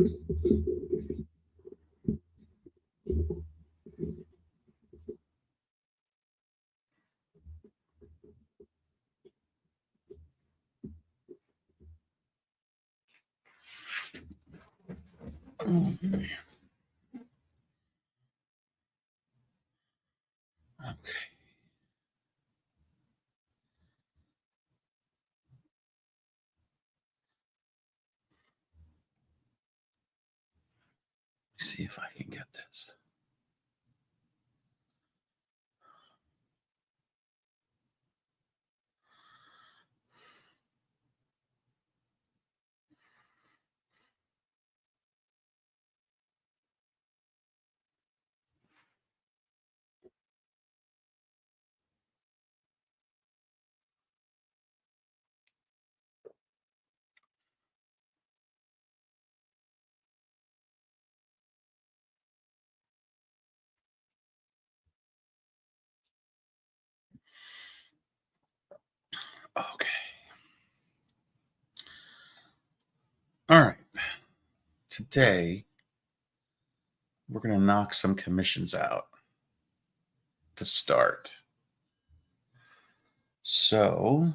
Okay. See if I can get this. Okay. All right. Today, we're going to knock some commissions out to start. So,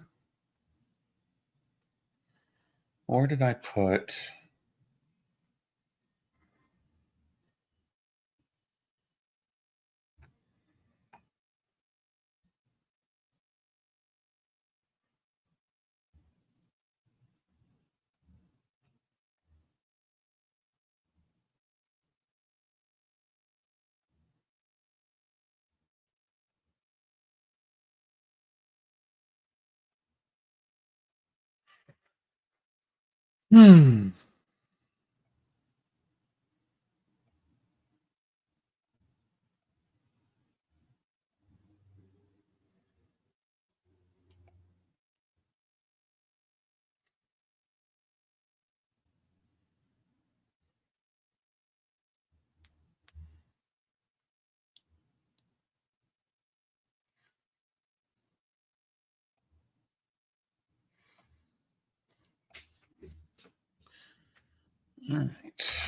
where did I put? Hmm. All right.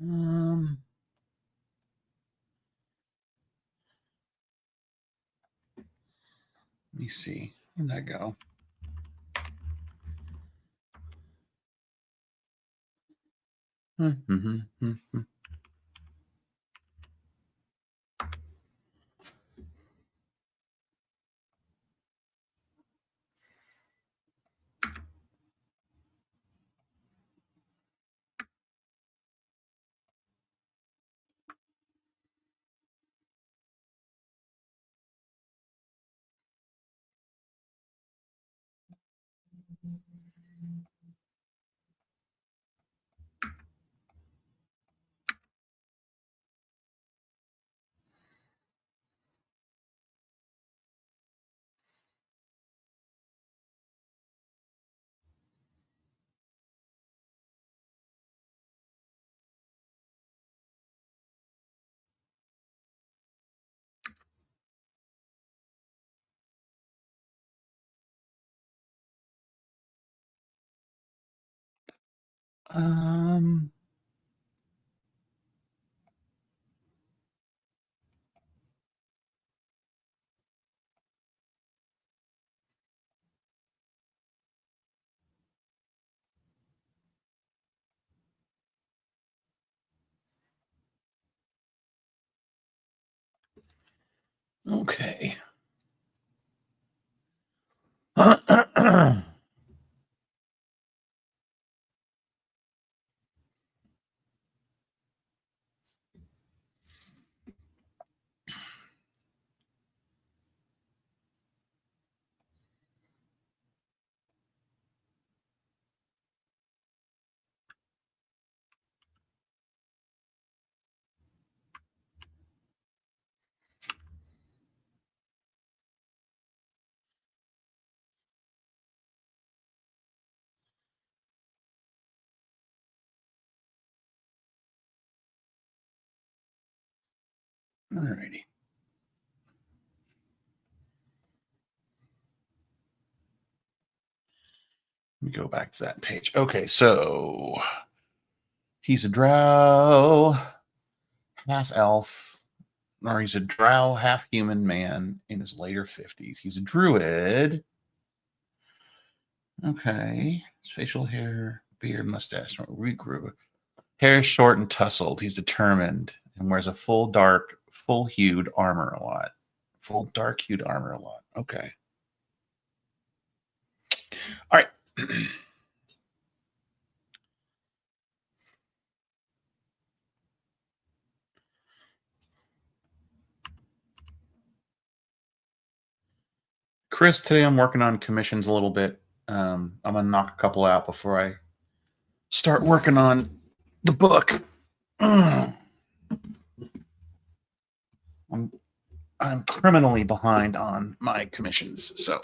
Um, Let me see. Where'd that go? Um, Okay. Alrighty. Let me go back to that page. Okay, so he's a drow, half elf, or he's a drow, half human man in his later 50s. He's a druid. Okay. His facial hair, beard, mustache regrew. Hair is short and tousled. He's determined and wears a full hued armor a lot. Full dark hued armor a lot. Okay. All right. Chris, today I'm working on commissions a little bit. I'm gonna knock a couple out before I start working on the book. I'm I'm criminally behind on my commissions, so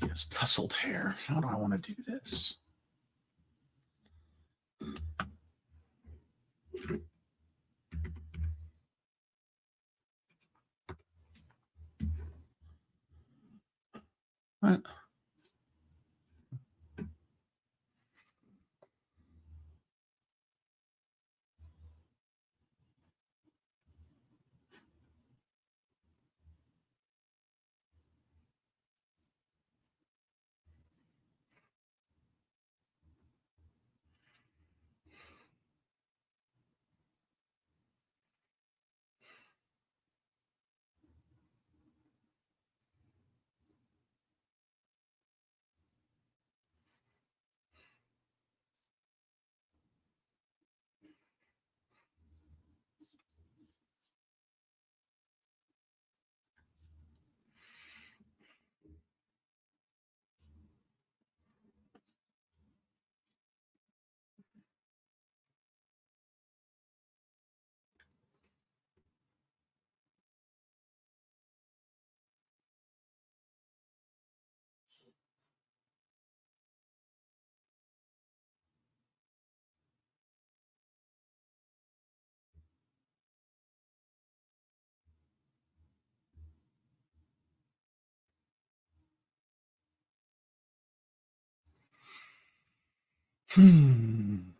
he has tousled hair. How do I want to do this? What? Hmm.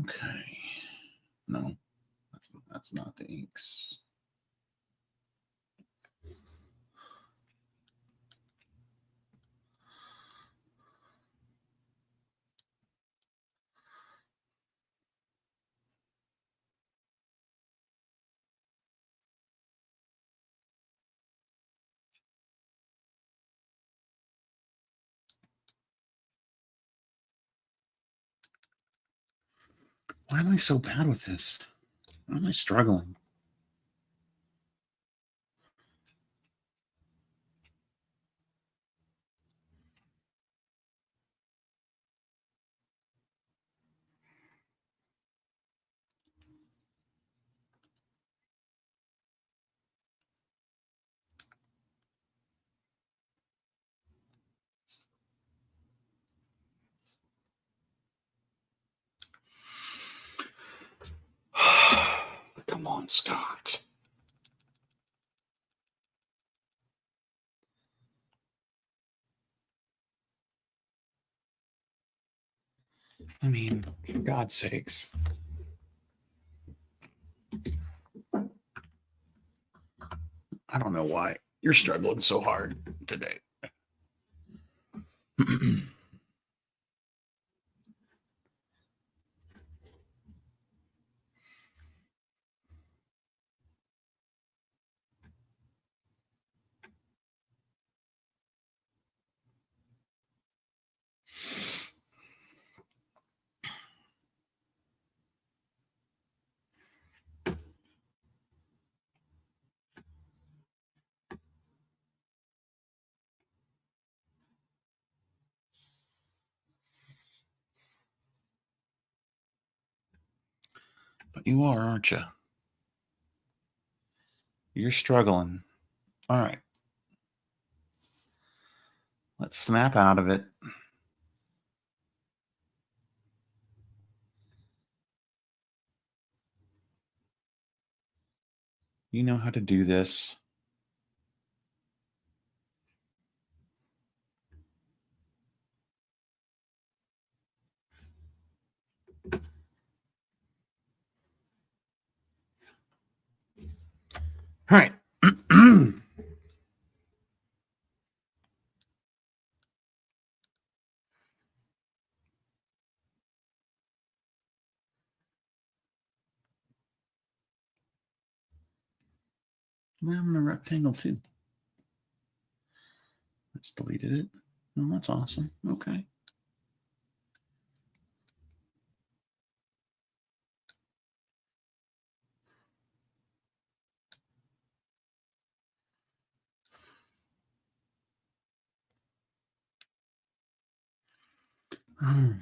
Okay. No, that's not the inks. Why am I so bad with this? Why am I struggling? Come on, Scott. I mean, for God's sakes. I don't know why you're struggling so hard today. But you are, aren't you? You're struggling. All right. Let's snap out of it. You know how to do this. All right. Well, I'm in a rectangle too. I just deleted it. Oh, that's awesome. Okay. All right.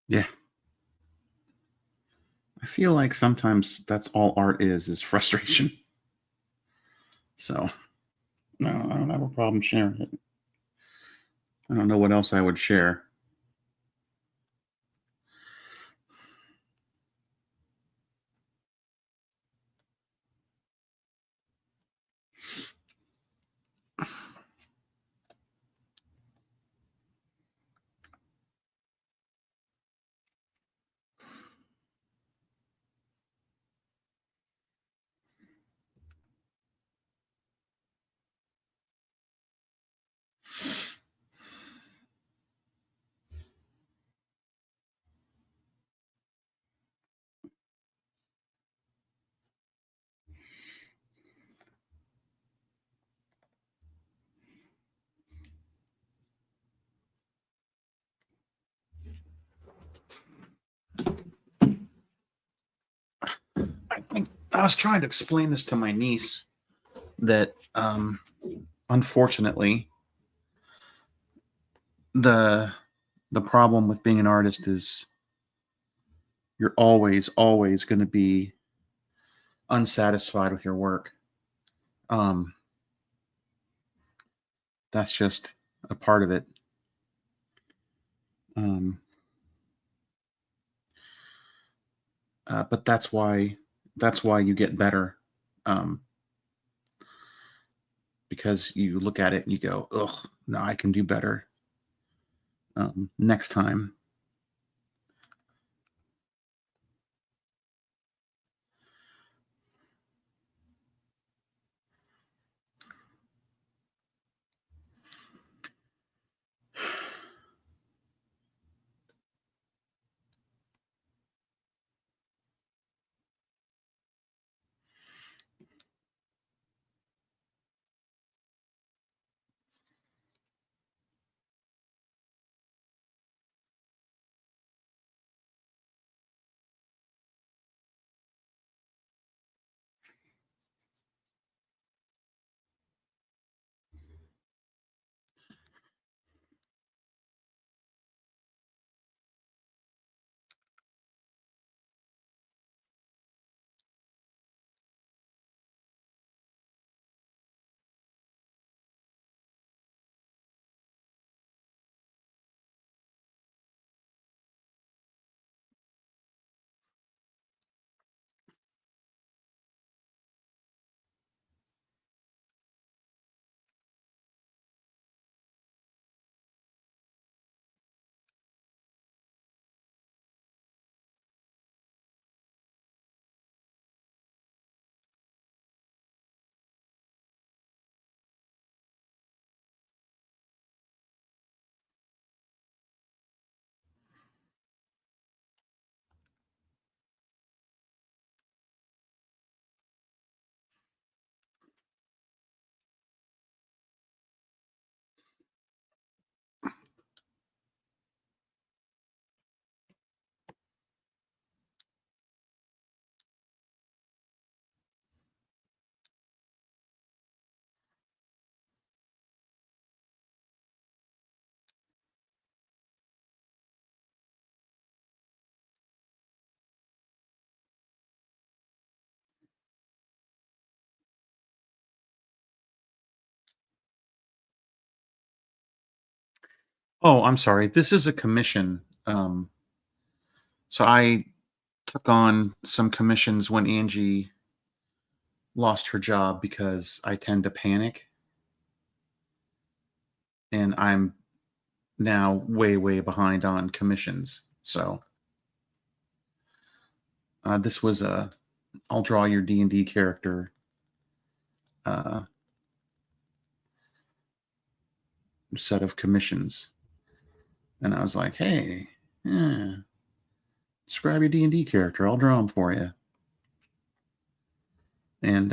Yeah. I feel like sometimes that's all art is frustration. So no, I don't have a problem sharing it. I don't know what else I would share. I was trying to explain this to my niece that unfortunately the the problem with being an artist is you're always going to be unsatisfied with your work. Um, that's just a part of it. Um, but that's why you get better, um, because you look at it and you go, "Ugh, no, I can do better next time." Oh, I'm sorry. This is a commission. So I took on some commissions when Angie lost her job because I tend to panic, and I'm now way, way behind on commissions. So this was a I'll draw your D&D character uh, set of commissions, and I was like, hey, yeah, describe your D&D character. I'll draw them for you. And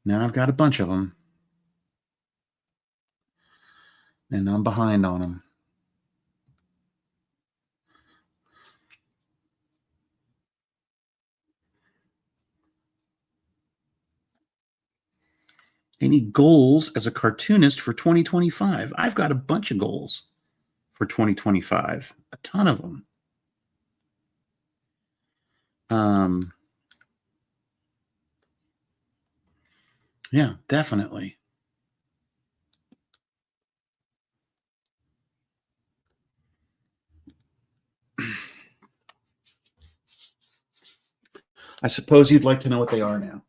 now I've got a bunch of them, and I'm behind on them. Any goals as a cartoonist for 2025? I've got a bunch of goals for 2025, a ton of them. Yeah, definitely. I suppose you'd like to know what they are now.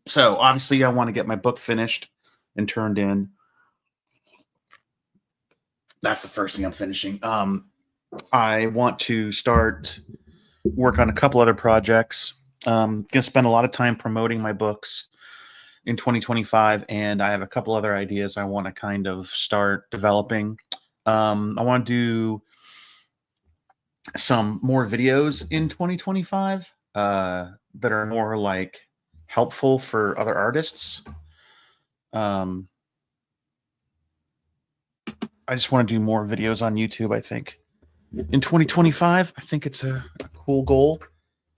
So obviously I want to get my book finished and turned in. That's the first thing I'm finishing. I want to start work on a couple other projects. Gonna spend a lot of time promoting my books in 2025, and I have a couple other ideas I want to kind of start developing. I want to do some more videos in 2025 that are more like helpful for other artists. I just want to do more videos on YouTube, I think. In 2025, I think it's a cool goal.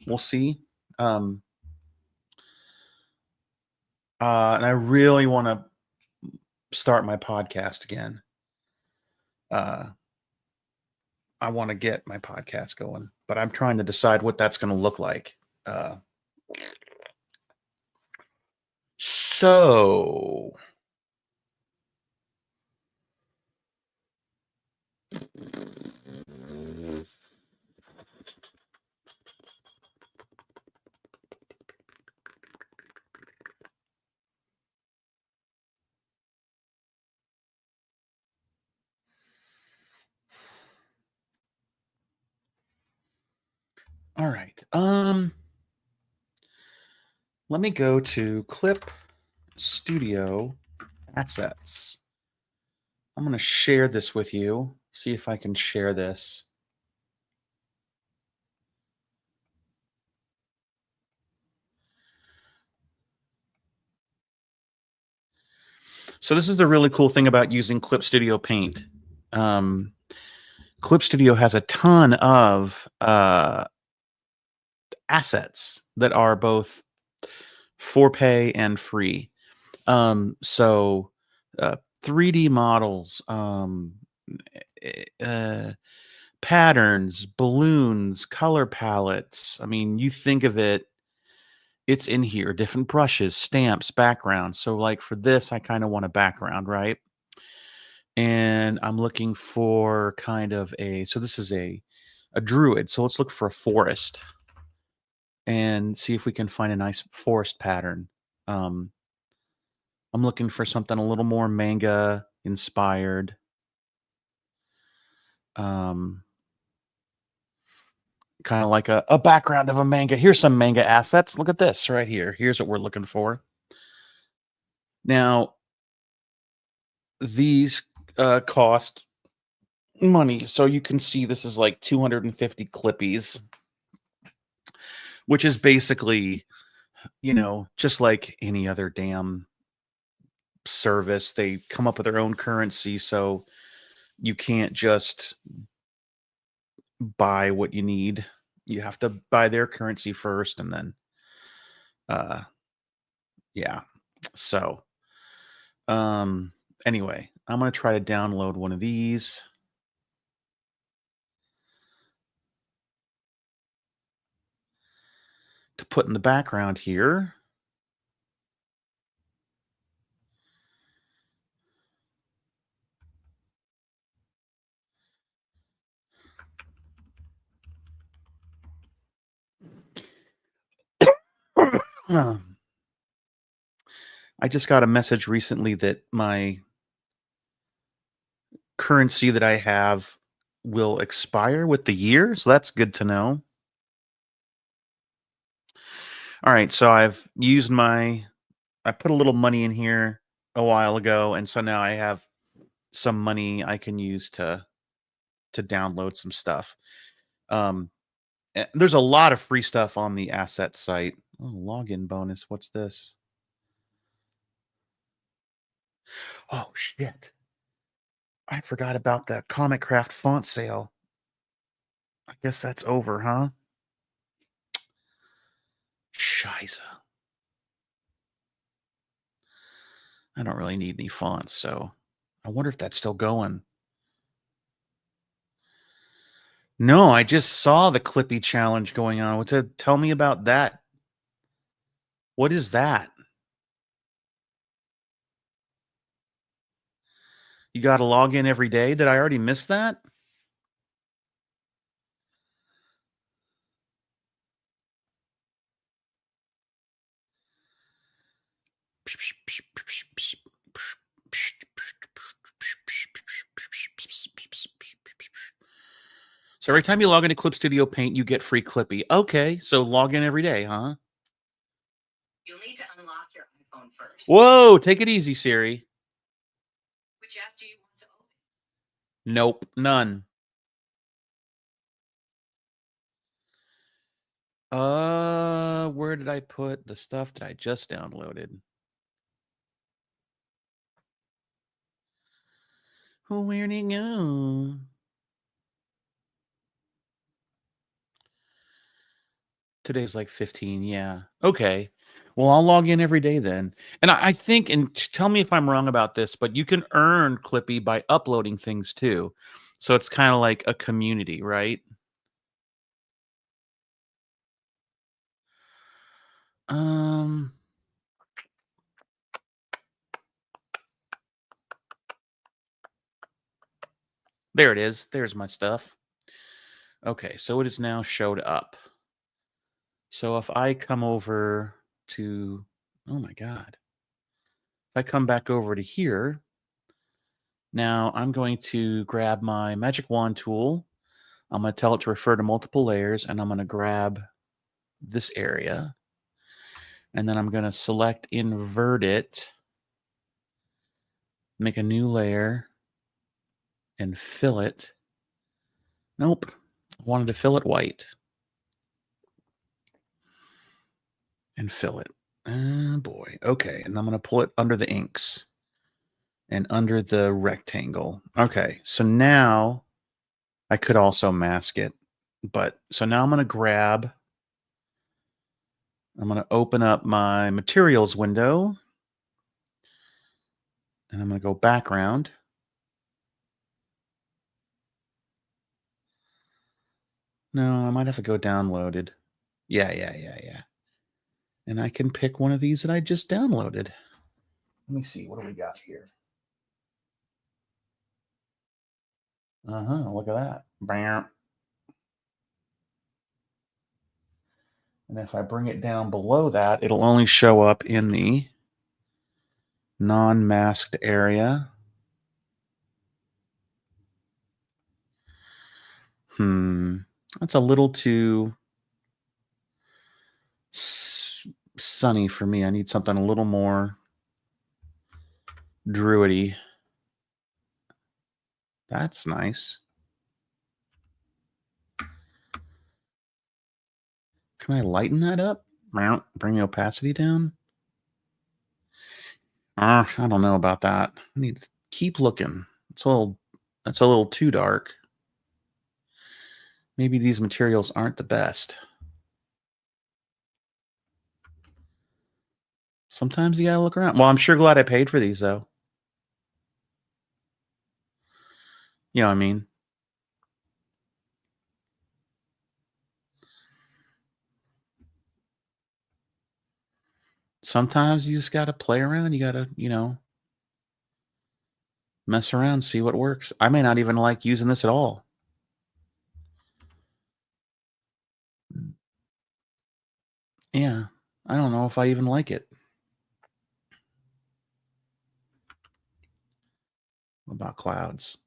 We'll see. And I really want to start my podcast again. I want to get my podcast going, but I'm trying to decide what that's going to look like. So all right. Let me go to Clip Studio Assets. I'm going to share this with you. See if I can share this. So this is the really cool thing about using Clip Studio Paint. Clip Studio has a ton of assets that are both for pay and free. So 3D models, patterns, balloons, color palettes. I mean, you think of it, it's in here, different brushes, stamps, backgrounds. So like for this, I kind of want a background, right? And I'm looking for kind of so this is a druid. So let's look for a forest and see if we can find a nice forest pattern. I'm looking for something a little more manga inspired. Kind of like a background of a manga. Here's some manga assets. Look at this right here. Here's what we're looking for. Now, these cost money. So you can see this is like 250 clippies, which is basically, just like any other damn service. They come up with their own currency. So you can't just buy what you need. You have to buy their currency first, and then yeah. So anyway, I'm going to try to download one of these. To put in the background here. I just got a message recently that my currency that I have will expire with the year, so that's good to know. All right, so I put a little money in here a while ago, and so now I have some money I can use to download some stuff. Um, there's a lot of free stuff on the asset site. Oh, login bonus. What's this? Oh shit! I forgot about that Comic Craft font sale. I guess that's over, huh? Scheiße. I don't really need any fonts, so I wonder if that's still going. No, I just saw the Clippy challenge going on. Tell me about that. What is that? You got to log in every day? Did I already miss that? So every time you log into Clip Studio Paint, you get free Clippy. Okay, so log in every day, huh? You'll need to unlock your iPhone first. Whoa, take it easy, Siri. Which app do you want to open? Nope, none. Where did I put the stuff that I just downloaded? Where'd it go? Today's like 15, yeah. Okay. Well, I'll log in every day then. And I think, and tell me if I'm wrong about this, but you can earn Clippy by uploading things too. So it's kind of like a community, right? Um, there it is. There's my stuff. Okay, so it has now showed up. So if I come over to, oh my God. If I come back over to here, now I'm going to grab my magic wand tool. I'm going to tell it to refer to multiple layers, and I'm going to grab this area. And then I'm going to select invert it, make a new layer, and fill it. Nope. I wanted to fill it white. And fill it. Oh boy. Okay. And I'm going to pull it under the inks and under the rectangle. Okay. So now I could also mask it. But so now I'm going to open up my materials window. And I'm going to go background. No, I might have to go downloaded. Yeah. And I can pick one of these that I just downloaded. Let me see. What do we got here? Look at that. Bam. And if I bring it down below that, it'll only show up in the non-masked area. That's a little too sunny for me. I need something a little more druidy. That's nice. Can I lighten that up? Bring the opacity down? I don't know about that. I need to keep looking. That's a little too dark. Maybe these materials aren't the best. Sometimes you gotta look around. Well, I'm sure glad I paid for these, though. You know what I mean? Sometimes you just gotta play around. You gotta, mess around, see what works. I may not even like using this at all. Yeah. I don't know if I even like it. What about clouds?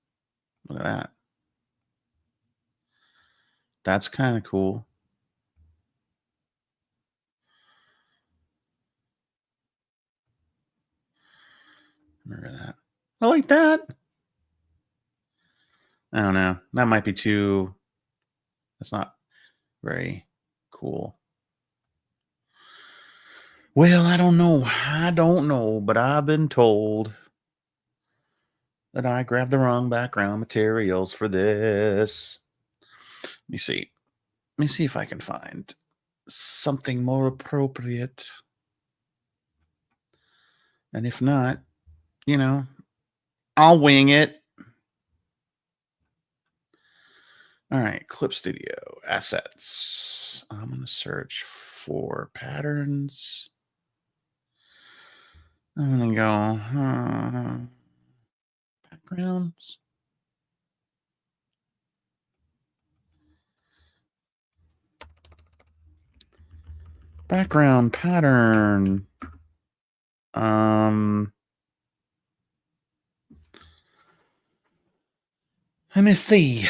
Look at that. That's kind of cool. Remember that. I like that. I don't know. That might be too. That's not very cool. Well, I don't know. I don't know, but I've been told that I grabbed the wrong background materials for this. Let me see. Let me see if I can find something more appropriate. And if not, you know, I'll wing it. All right, Clip Studio assets. I'm going to search for patterns. I'm going to go backgrounds. Background pattern. Let me see.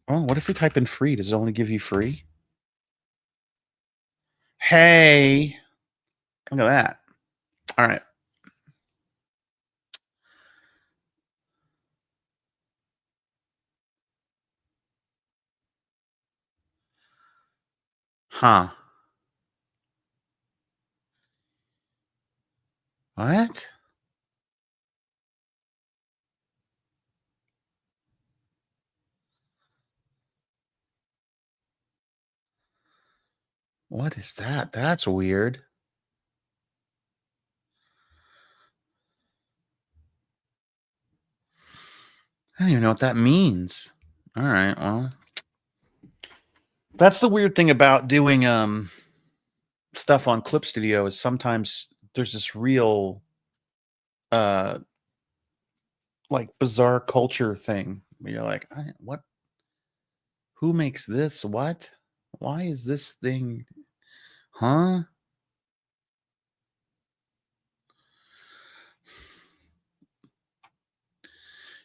Oh, what if we type in free? Does it only give you free? Hey, look at that. All right. Huh. What? What is that? That's weird. I don't even know what that means. All right, well. That's the weird thing about doing stuff on Clip Studio is sometimes there's this real like bizarre culture thing where you're like, what? Who makes this? What? Why is this thing? Huh?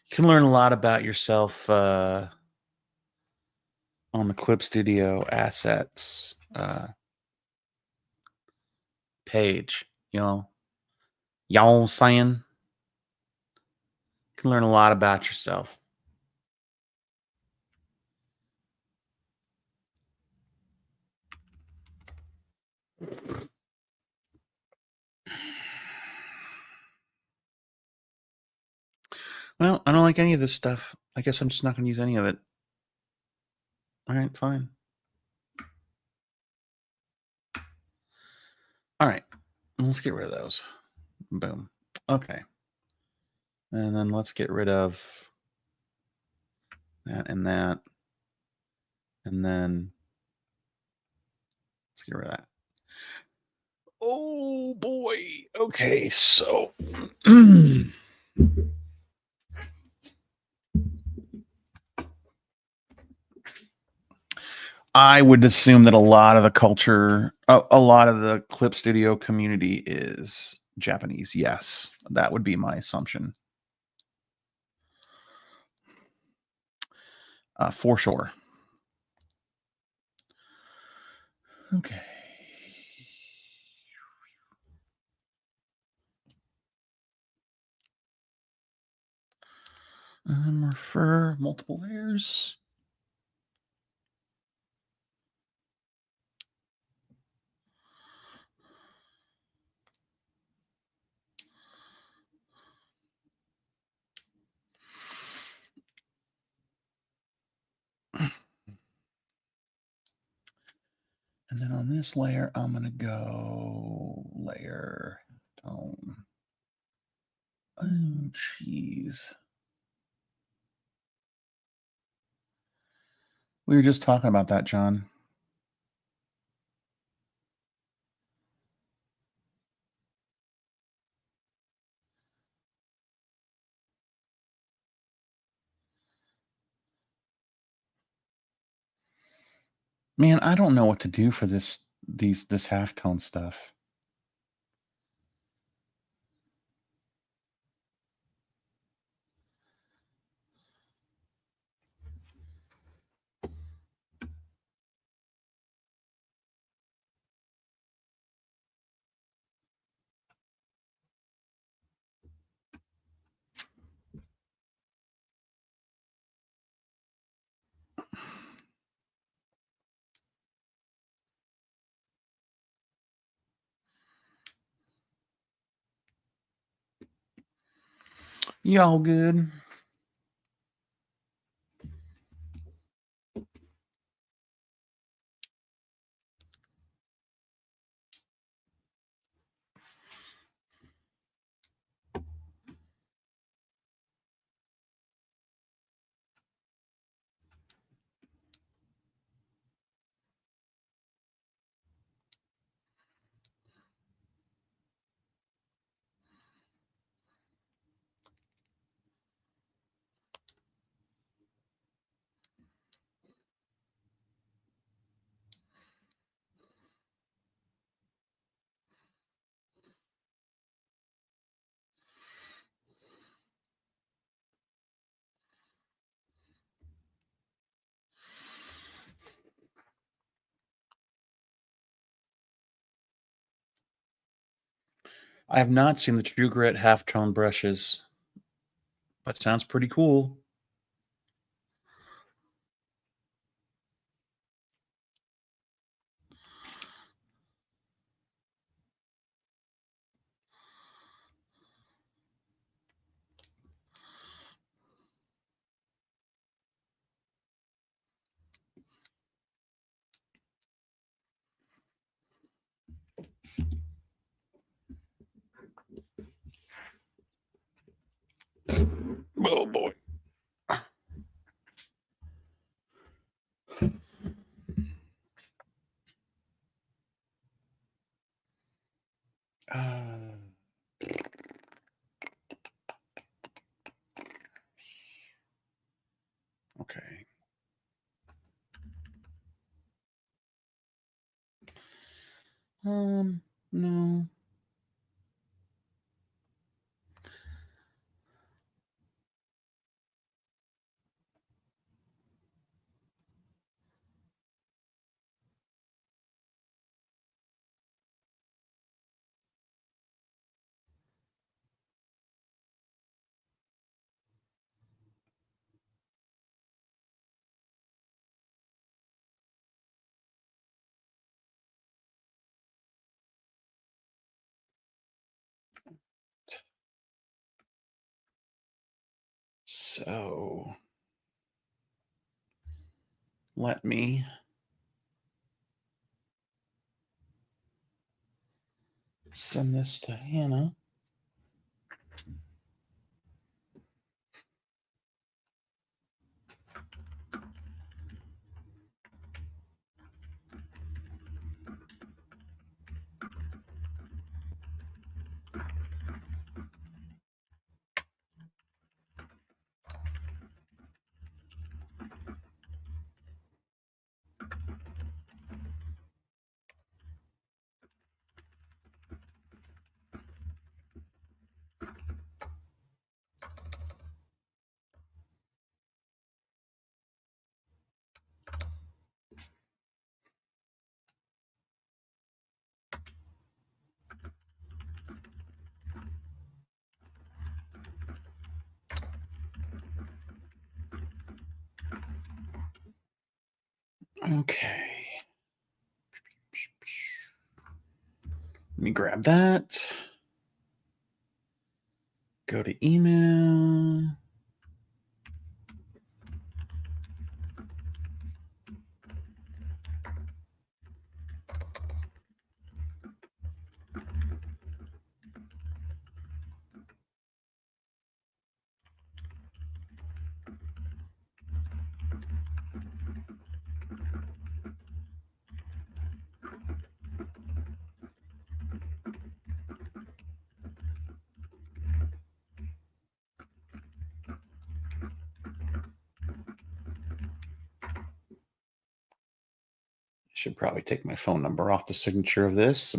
You can learn a lot about yourself on the Clip Studio assets page. Y'all saying? You can learn a lot about yourself. Well, I don't like any of this stuff. I guess I'm just not going to use any of it. All right, fine. All right, let's get rid of those. Boom. Okay. And then let's get rid of that and that. And then let's get rid of that. Oh boy. Okay, so I would assume that a lot of the culture, a lot of the Clip Studio community is Japanese. Yes, that would be my assumption. For sure. Okay. Refer multiple layers. And then on this layer, I'm going to go layer tone. Oh, jeez. We were just talking about that, John. Man, I don't know what to do for this this halftone stuff. Y'all good? I have not seen the True Grit halftone brushes, but sounds pretty cool. Oh boy. Okay. No. So let me send this to Hannah. Okay. Let me grab that. Go to email. Should probably take my phone number off the signature of this.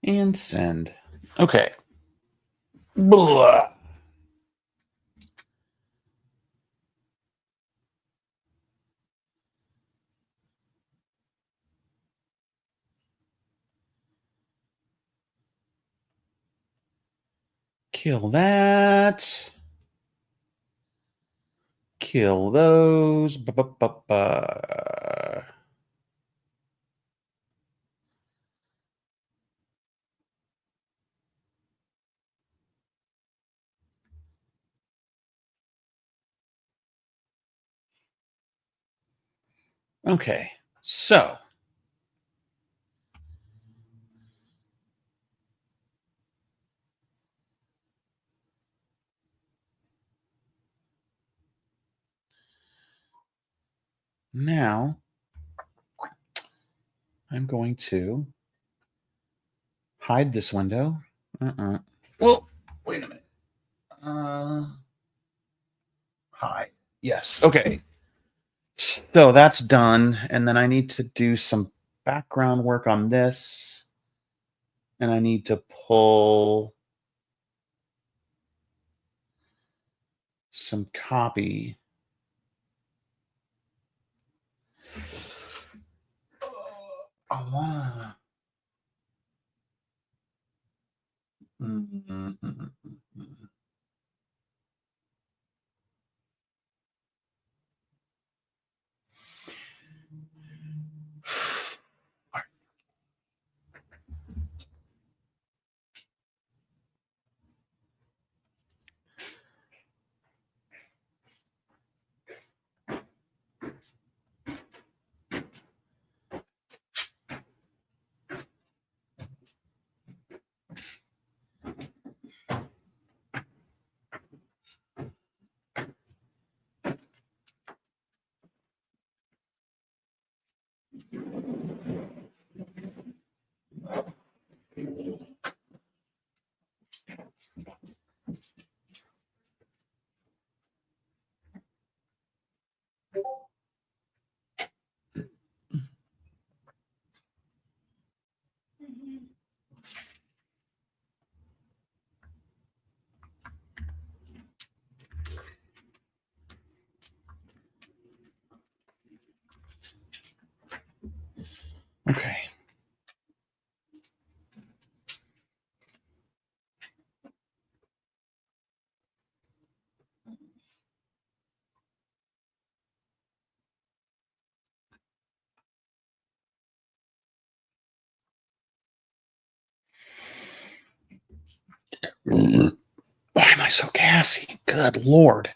And send. Okay. Blah. Kill that. Kill those. Ba-ba-ba-ba. Okay, so now I'm going to hide this window. Well, wait a minute. Hide. Yes. Okay. So that's done. And then I need to do some background work on this. And I need to pull some copy. I wanna. Okay. Why am I so gassy? Good Lord.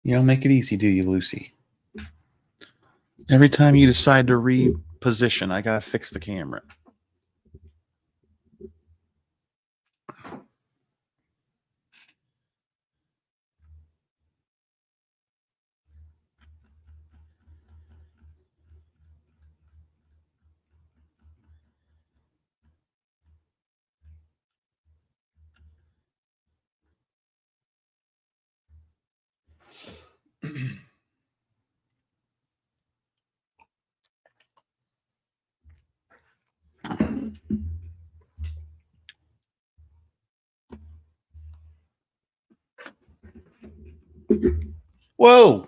You don't make it easy, do you, Lucy? Every time you decide to reposition, I gotta fix the camera. Whoa!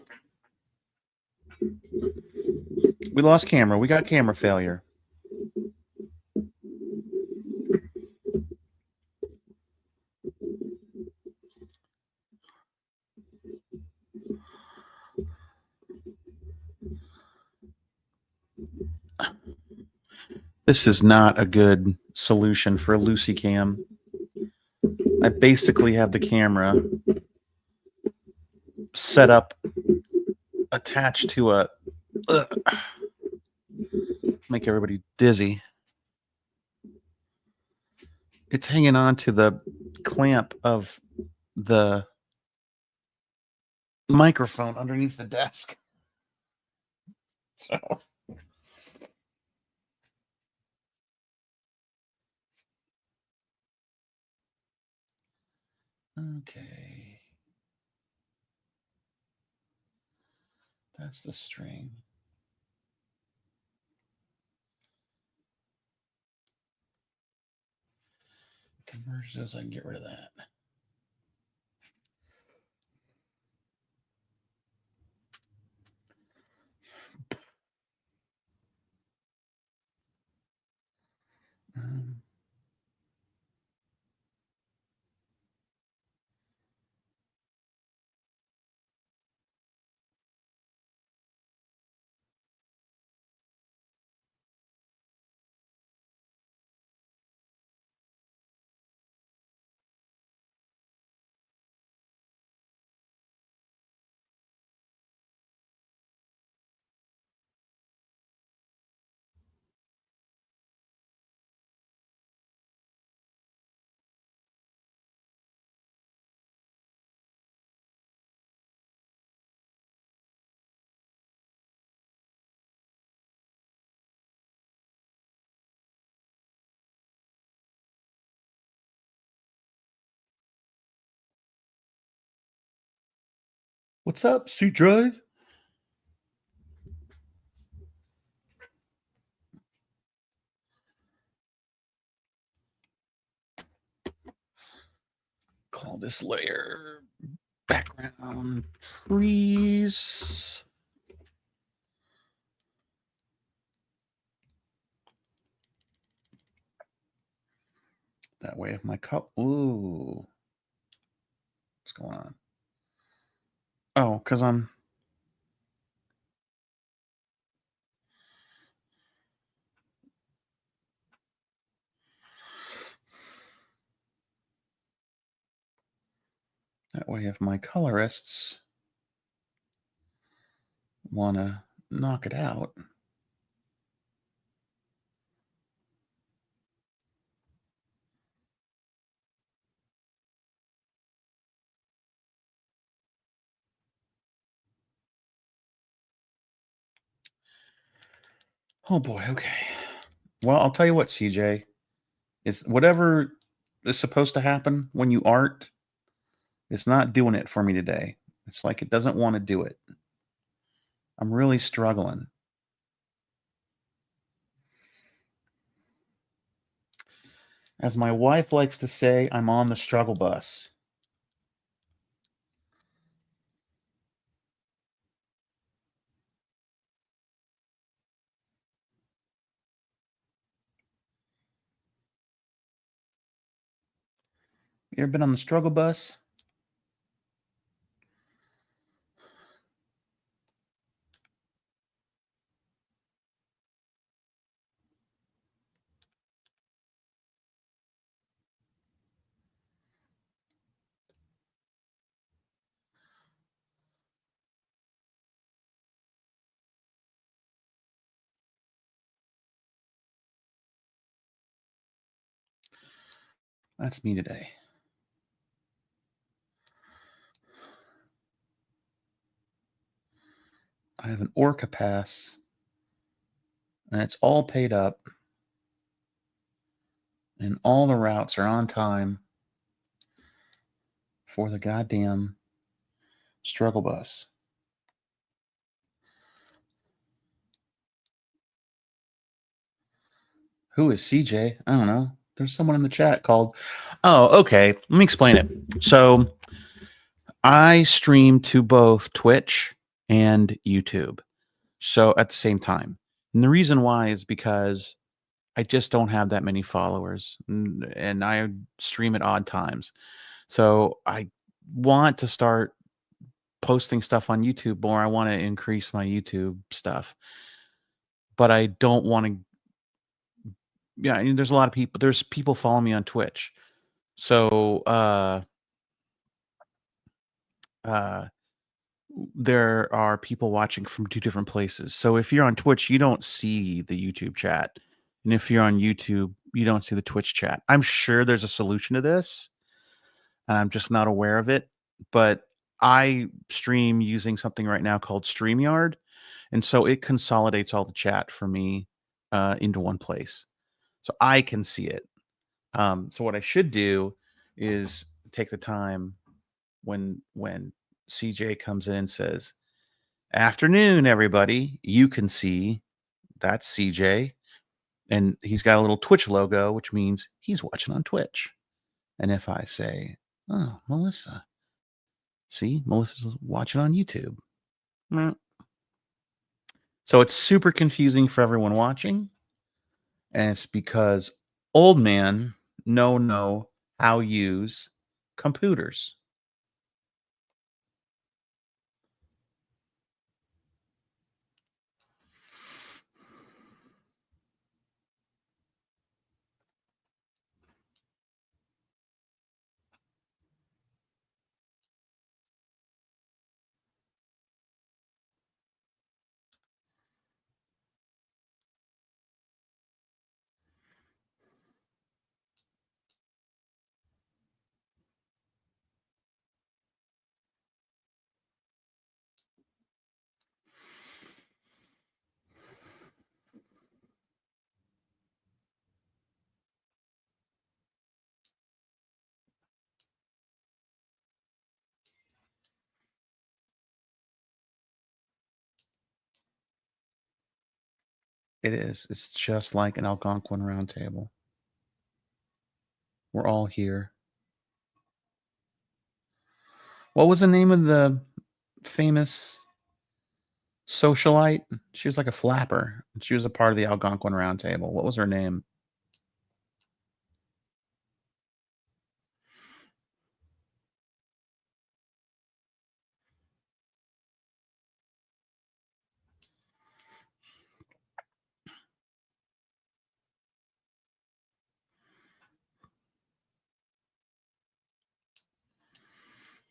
We lost camera. We got camera failure. This is not a good solution for a Lucy Cam. I basically have the camera set up attached to a make everybody dizzy. It's hanging on to the clamp of the microphone underneath the desk. So okay. That's the string. Converge those, I can get rid of that. What's up, CJ? Call this layer background trees. That way, if my cup, ooh, what's going on? Oh, because I'm. That way, if my colorists want to knock it out. Oh boy, okay. Well, I'll tell you what, CJ. It's whatever is supposed to happen when you art, it's not doing it for me today. It's like it doesn't want to do it. I'm really struggling. As my wife likes to say, I'm on the struggle bus. You ever been on the struggle bus? That's me today. I have an Orca pass, and it's all paid up, and all the routes are on time for the goddamn struggle bus. Who is CJ? I don't know. There's someone in the chat called. Oh, okay. Let me explain it. So I stream to both Twitch and YouTube. So at the same time. And the reason why is because I just don't have that many followers and I stream at odd times. So I want to start posting stuff on YouTube more. I want to increase my YouTube stuff. But I don't want to Yeah, and there's a lot of people. There's people following me on Twitch. So uh there are people watching from two different places. So if you're on Twitch, you don't see the YouTube chat. And if you're on YouTube, you don't see the Twitch chat. I'm sure there's a solution to this, and I'm just not aware of it. But I stream using something right now called StreamYard. And so it consolidates all the chat for me into one place. So I can see it. So what I should do is take the time when CJ comes in and says, "Afternoon, everybody." You can see that's CJ, and he's got a little Twitch logo, which means he's watching on Twitch. And if I say, "Oh, Melissa," see, Melissa's watching on YouTube. So it's super confusing for everyone watching, and it's because old man know how use computers. It is. It's just like an Algonquin roundtable. We're all here. What was the name of the famous socialite? She was like a flapper. She was a part of the Algonquin roundtable. What was her name?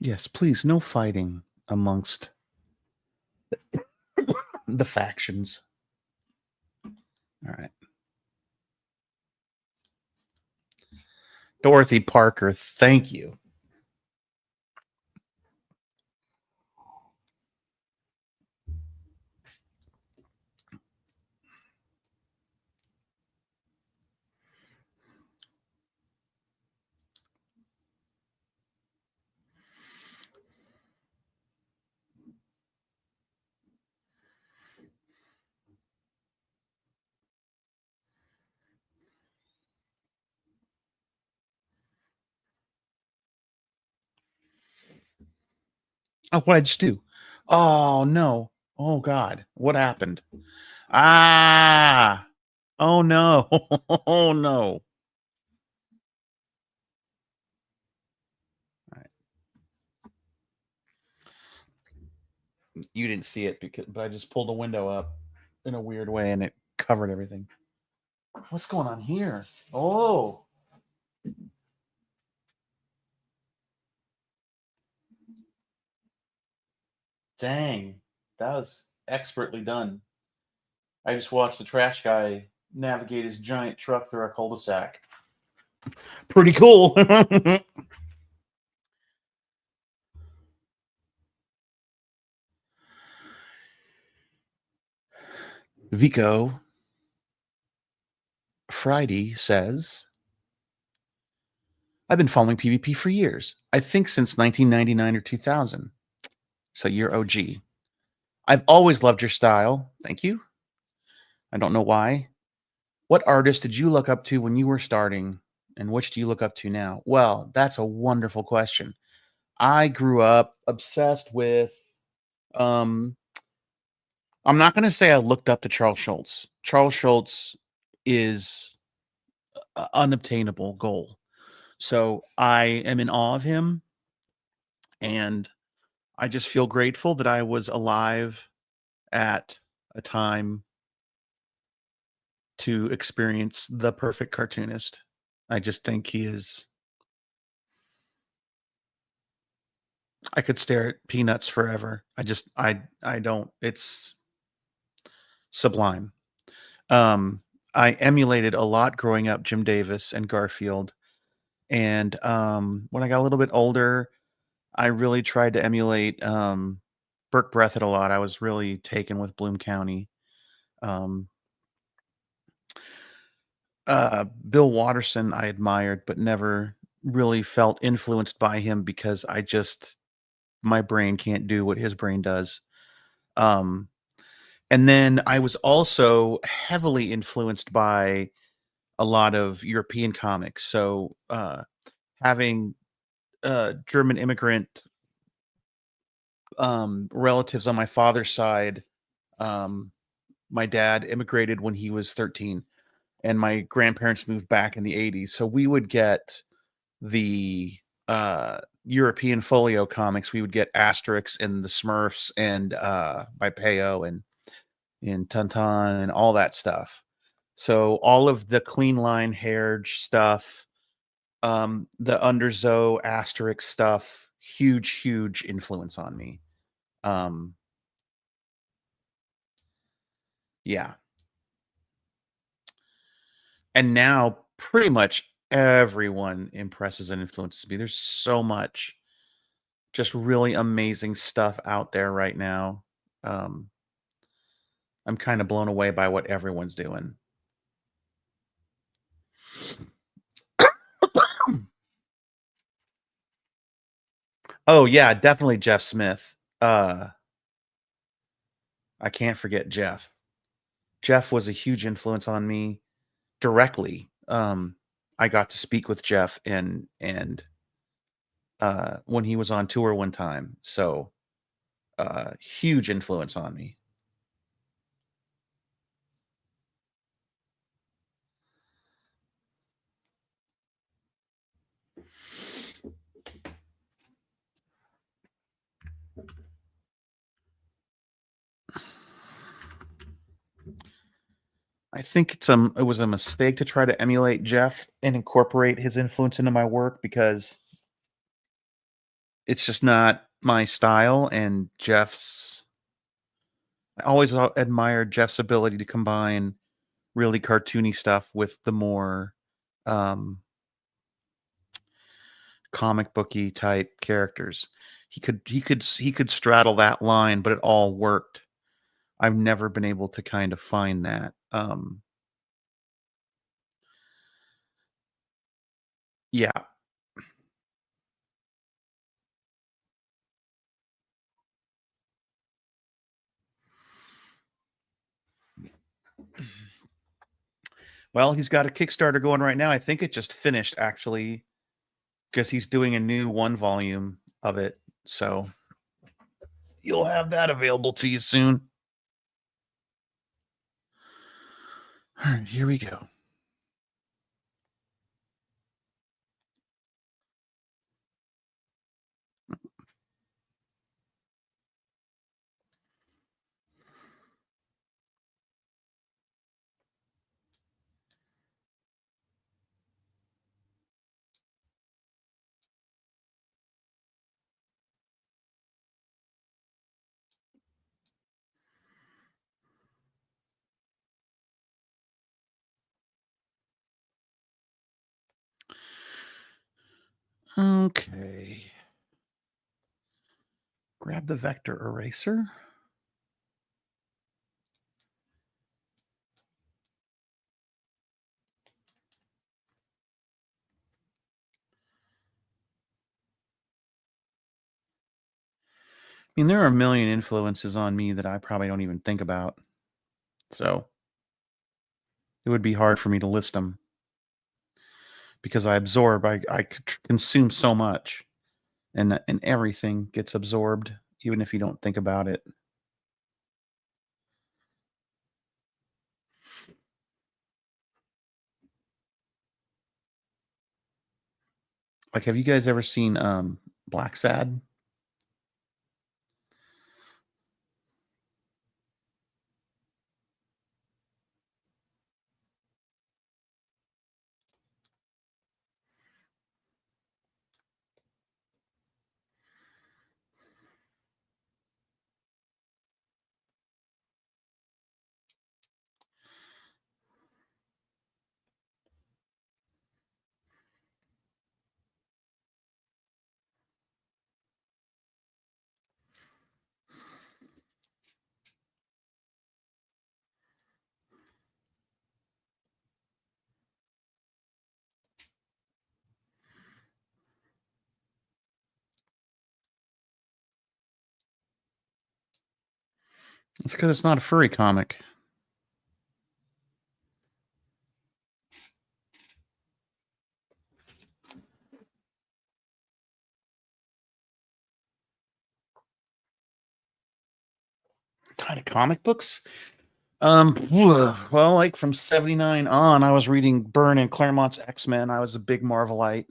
Yes, please, no fighting amongst the factions. All right. Dorothy Parker, thank you. Oh, what did I just do? Oh no. Oh God. What happened? Ah. Oh no. Oh no. All right. You didn't see it but I just pulled the window up in a weird way and it covered everything. What's going on here? Oh. Dang. That was expertly done. I just watched the trash guy navigate his giant truck through our cul-de-sac. Pretty cool. Vico Friday says, I've been following PvP for years. I think since 1999 or 2000. So you're OG. I've always loved your style. Thank you. I don't know why. What artist did you look up to when you were starting, and which do you look up to now? Well, that's a wonderful question. I grew up obsessed with I'm not going to say I looked up to Charles Schultz. Charles Schultz is an unobtainable goal. So I am in awe of him, and I just feel grateful that I was alive at a time to experience the perfect cartoonist. I just think he is. I could stare at Peanuts forever. I don't. It's sublime. Um, I emulated a lot growing up Jim Davis and Garfield, and when I got a little bit older, I really tried to emulate Burke Breathitt a lot. I was really taken with Bloom County. Um, Bill Watterson I admired, but never really felt influenced by him because my brain can't do what his brain does. Um, and then I was also heavily influenced by a lot of European comics. So having German immigrant relatives on my father's side, um, my dad immigrated when he was 13, and my grandparents moved back in the 80s. So we would get the European folio comics. We would get Asterix and the Smurfs and by Peyo and Tintin and all that stuff. So all of the clean line Herge stuff, the Underzo Asterix stuff, huge influence on me. Um, yeah. And now pretty much everyone impresses and influences me. There's so much just really amazing stuff out there right now. Um, I'm kind of blown away by what everyone's doing. Oh yeah, definitely Jeff Smith. I can't forget Jeff. Jeff was a huge influence on me directly. I got to speak with Jeff and when he was on tour one time. So huge influence on me. I think it was a mistake to try to emulate Jeff and incorporate his influence into my work because it's just not my style. And I always admired Jeff's ability to combine really cartoony stuff with the more um, comic booky type characters. He could straddle that line, but it all worked. I've never been able to kind of find that. Yeah. Well, he's got a Kickstarter going right now. I think it just finished actually because he's doing a new one volume of it. So you'll have that available to you soon. All right, here we go. Okay. Grab the vector eraser. I mean, there are a million influences on me that I probably don't even think about. So it would be hard for me to list them because I consume so much and everything gets absorbed, even if you don't think about it. Like, have you guys ever seen Black Sad? It's because it's not a furry comic. Kind of comic books? Well, like from 79 on, I was reading Byrne and Claremont's X-Men. I was a big Marvelite.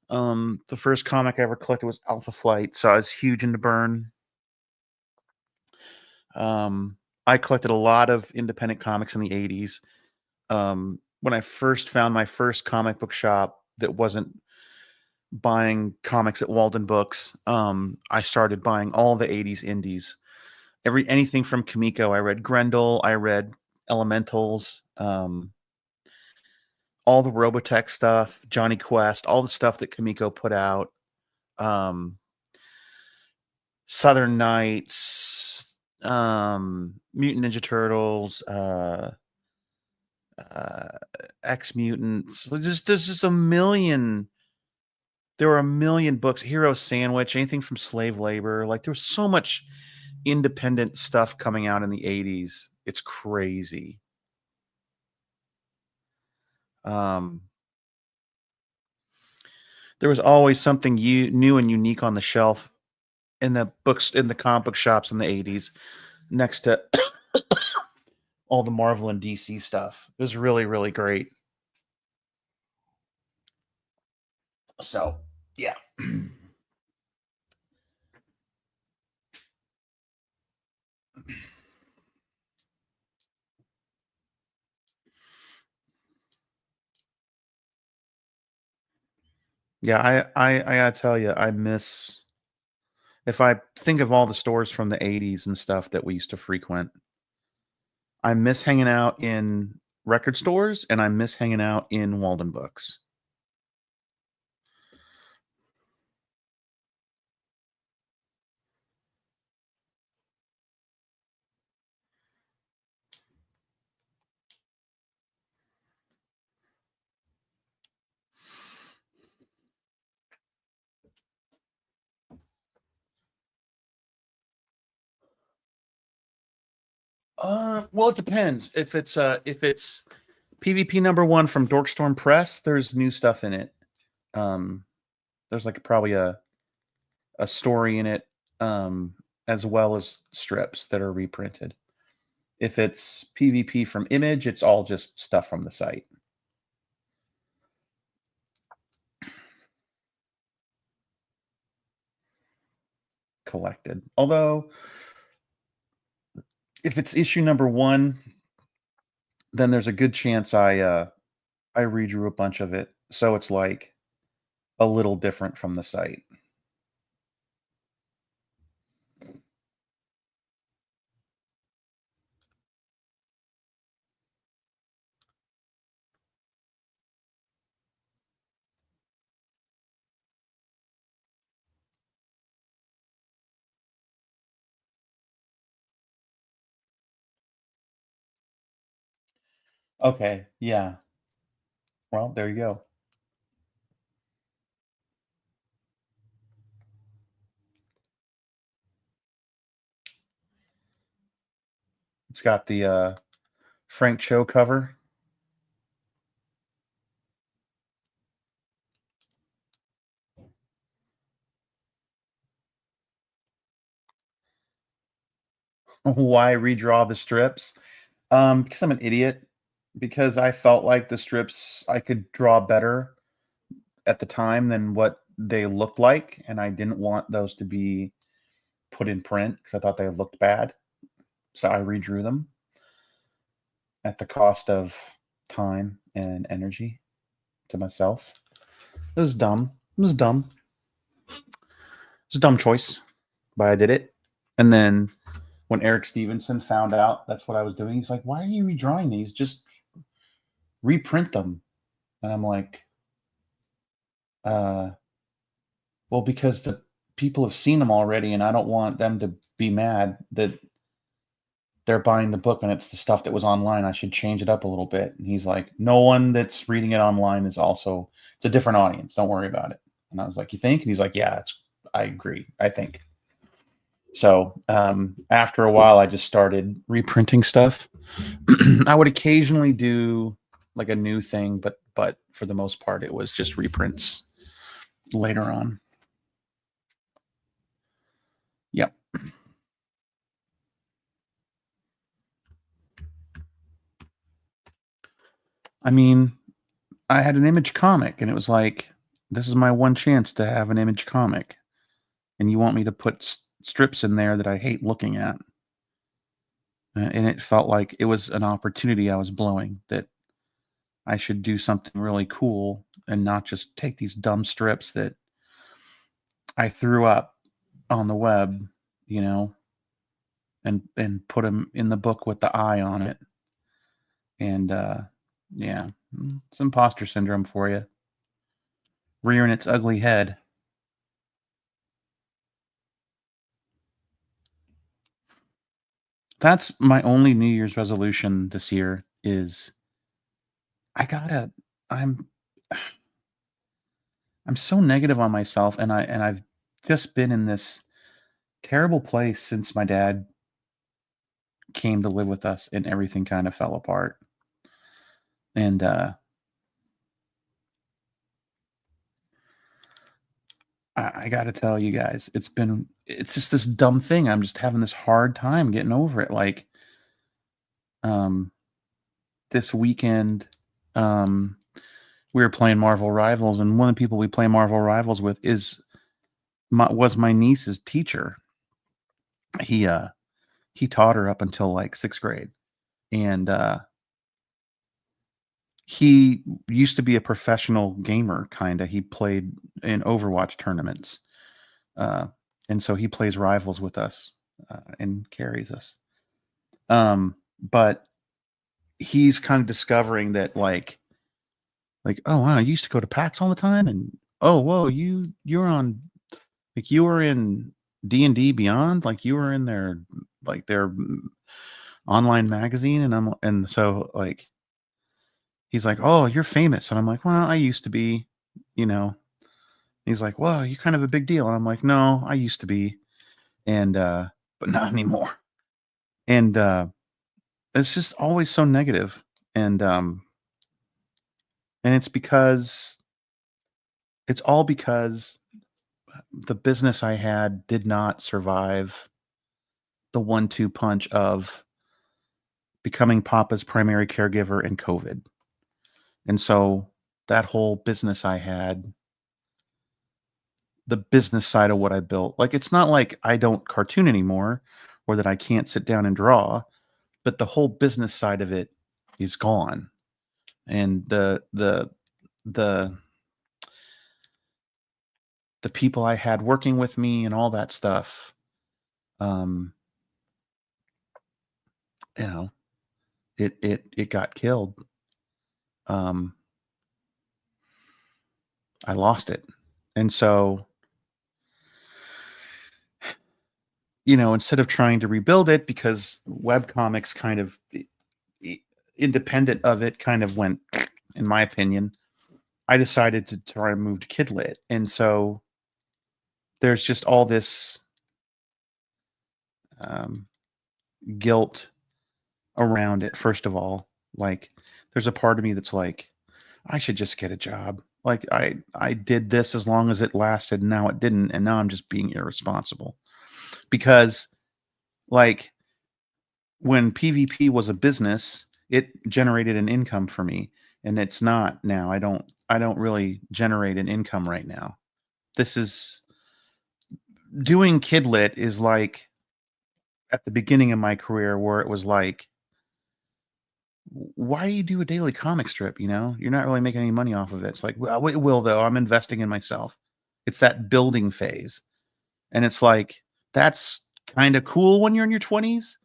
The first comic I ever collected was Alpha Flight, so I was huge into Byrne. I collected a lot of independent comics in the 80s. When I first found my first comic book shop that wasn't buying comics at Walden Books, I started buying all the 80s indies. Anything from Kamiko. I read Grendel, I read Elementals, all the Robotech stuff, Johnny Quest, all the stuff that Kamiko put out. Southern Knights, Mutant Ninja Turtles, X Mutants. There's just a million. There were a million books. Hero Sandwich, anything from slave labor. Like there was so much independent stuff coming out in the 80s. It's crazy. There was always something new and unique on the shelf in the books, in the comic book shops in the 80s, next to all the Marvel and DC stuff. It was really, really great. So, yeah. Yeah, I gotta tell you, I miss, if I think of all the stores from the 80s and stuff that we used to frequent, I miss hanging out in record stores and I miss hanging out in Walden Books. Well, it depends. If it's PvP #1 from Dorkstorm Press, there's new stuff in it. There's like probably a story in it, as well as strips that are reprinted. If it's PvP from Image, it's all just stuff from the site. Collected. Although, if it's issue #1, then there's a good chance I redrew a bunch of it, so it's like a little different from the site. Okay, yeah. Well, there you go. It's got the Frank Cho cover. Why redraw the strips? Because I'm an idiot. Because I felt like the strips I could draw better at the time than what they looked like, and I didn't want those to be put in print because I thought they looked bad. So I redrew them at the cost of time and energy to myself. It was dumb. It was dumb. It was a dumb choice, but I did it. And then when Eric Stevenson found out that's what I was doing, he's like, "Why are you redrawing these? Just reprint them." And I'm like, well, because the people have seen them already, and I don't want them to be mad that they're buying the book and it's the stuff that was online. I should change it up a little bit." And he's like, "No one that's reading it online is also, it's a different audience. Don't worry about it." And I was like, "You think?" And he's like, "Yeah, I agree. I think." So after a while, I just started reprinting stuff. I would occasionally do like a new thing, but for the most part, it was just reprints later on. Yep. I mean, I had an Image comic, and it was like, this is my one chance to have an Image comic, and you want me to put strips in there that I hate looking at. And it felt like it was an opportunity I was blowing, that I should do something really cool and not just take these dumb strips that I threw up on the web, you know, and put them in the book with the eye on it. And yeah, it's imposter syndrome for you, rearing its ugly head. That's my only New Year's resolution this year is I gotta I'm I'm so negative on myself, and I've just been in this terrible place since my dad came to live with us and everything kind of fell apart. And I got to tell you guys, it's just this dumb thing. I'm just having this hard time getting over it. Like um this weekend, um we were playing Marvel Rivals, and one of the people we play Marvel Rivals with was my niece's teacher. He uh he taught her up until like 6th grade. And he used to be a professional gamer, kind of. He played in Overwatch tournaments. Uh, and so he plays Rivals with us and carries us. But he's kind of discovering that, like, oh wow, I used to go to PAX all the time, and oh whoa, you're on, like, you were in D&D Beyond, like you were in their online magazine. And so, like, he's like, oh, you're famous. And I'm like, well, I used to be, you know. He's like, well, you're kind of a big deal. And I'm like, no, I used to be. And but not anymore. And it's just always so negative. And and it's all because the business I had did not survive the 1-2 punch of becoming Papa's primary caregiver and COVID. And so that whole business I had, the business side of what I built, like, it's not like I don't cartoon anymore or that I can't sit down and draw, but the whole business side of it is gone. And the the people I had working with me and all that stuff, um, you know, it got killed. Um, I lost it. And so, instead of trying to rebuild it, because web comics kind of independent of it kind of went, in my opinion, I decided to try and move to Kidlit. And so there's just all this um, guilt around it. First of all, like, there's a part of me that's like, I should just get a job. Like, I did this as long as it lasted, and now it didn't, and now I'm just being irresponsible. Because, like, when PvP was a business, it generated an income for me, and it's not now. I don't really generate an income right now. This is Doing Kidlit is like at the beginning of my career, where it was like, why do you do a daily comic strip? You're not really making any money off of it. It's like, well, it will, though. I'm investing in myself. It's that building phase. And it's like, that's kind of cool when you're in your 20s,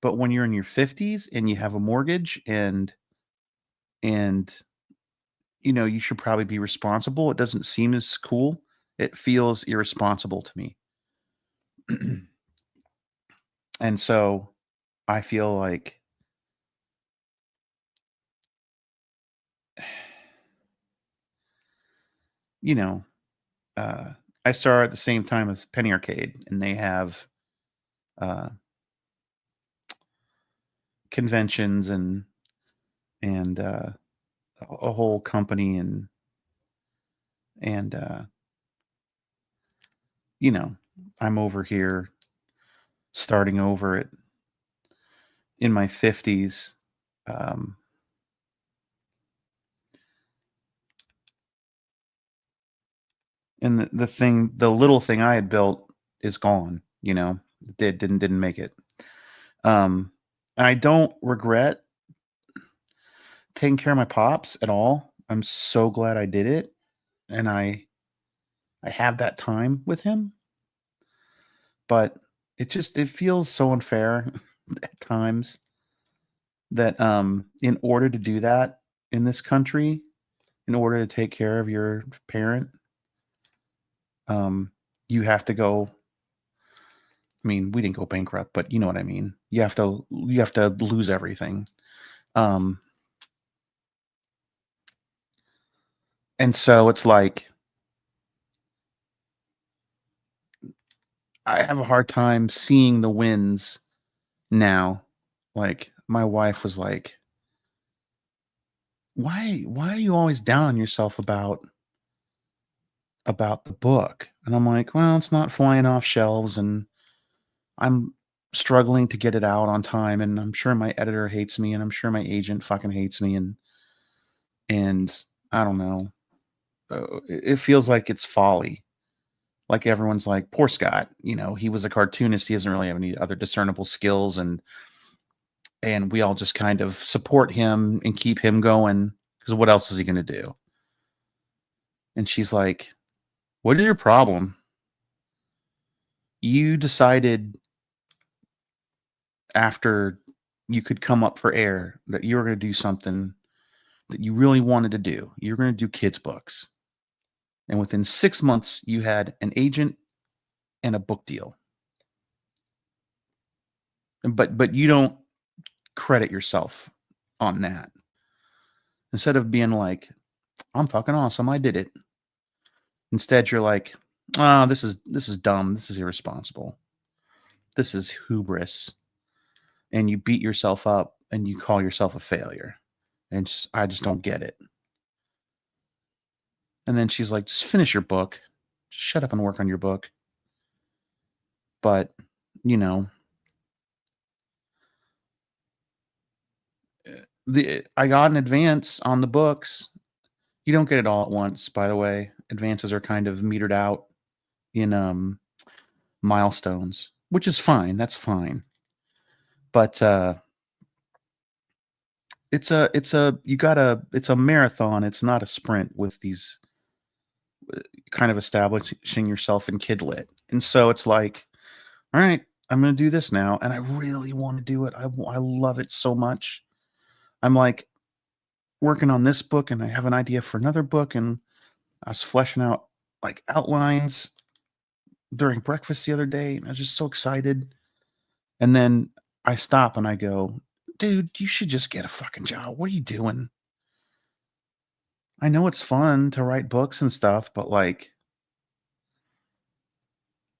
but when you're in your 50s and you have a mortgage, and you should probably be responsible, it doesn't seem as cool. It feels irresponsible to me. And so I feel like, you know, uh, I started at the same time as Penny Arcade, and they have conventions and a whole company and you know, I'm over here starting over in my 50s. And the little thing I had built is gone, you know. Didn't make it. I don't regret taking care of my pops at all. I'm so glad I did it, and I have that time with him. But it feels so unfair at times that in order to do that in this country, in order to take care of your parent, you have to go. I mean, we didn't go bankrupt, but you know what I mean. You have to lose everything. And so it's like I have a hard time seeing the wins now. Like my wife was like, why are you always down on yourself about the book? And I'm like, well, it's not flying off shelves and I'm struggling to get it out on time, and I'm sure my editor hates me, and I'm sure my agent fucking hates me, and I don't know. It feels like it's folly. Like everyone's like, poor Scott, you know, he was a cartoonist. He doesn't really have any other discernible skills, and we all just kind of support him and keep him going because what else is he going to do? And she's like, what is your problem? You decided after you could come up for air that you were going to do something that you really wanted to do. You're going to do kids' books. And within 6 months, you had an agent and a book deal. But you don't credit yourself on that. Instead of being like, I'm fucking awesome, I did it. Instead, you're like, oh, this is dumb. This is irresponsible. This is hubris. And you beat yourself up and you call yourself a failure. And I just don't get it. And then she's like, just finish your book. Shut up and work on your book. But, you know, I got an advance on the books. You don't get it all at once, by the way. Advances are kind of metered out in milestones, which is fine. That's fine. But it's a marathon. It's not a sprint with these kind of establishing yourself in kidlit. And so it's like, all right, I'm going to do this now. And I really want to do it. I love it so much. I'm like working on this book and I have an idea for another book. And I was fleshing out like outlines during breakfast the other day. And I was just so excited. And then I stop and I go, dude, you should just get a fucking job. What are you doing? I know it's fun to write books and stuff, but like,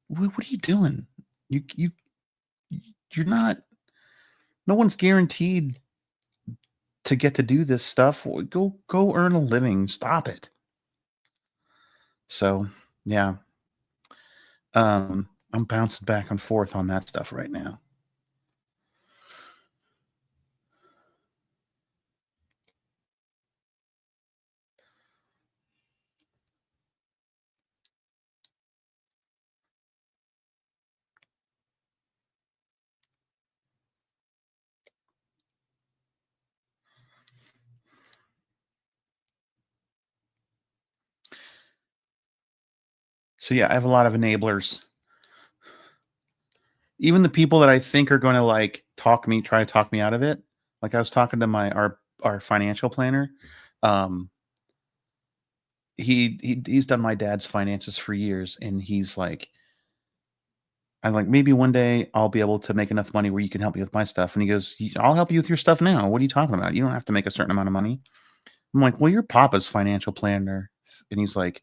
what are you doing? You're not, no one's guaranteed to get to do this stuff. Go earn a living. Stop it. So yeah. I'm bouncing back and forth on that stuff right now. So yeah, I have a lot of enablers. Even the people that I think are going to like try to talk me out of it. Like I was talking to our financial planner. He's done my dad's finances for years, and he's like, I'm like, maybe one day I'll be able to make enough money where you can help me with my stuff. And he goes, I'll help you with your stuff now. What are you talking about? You don't have to make a certain amount of money. I'm like, well, your papa's financial planner. And he's like,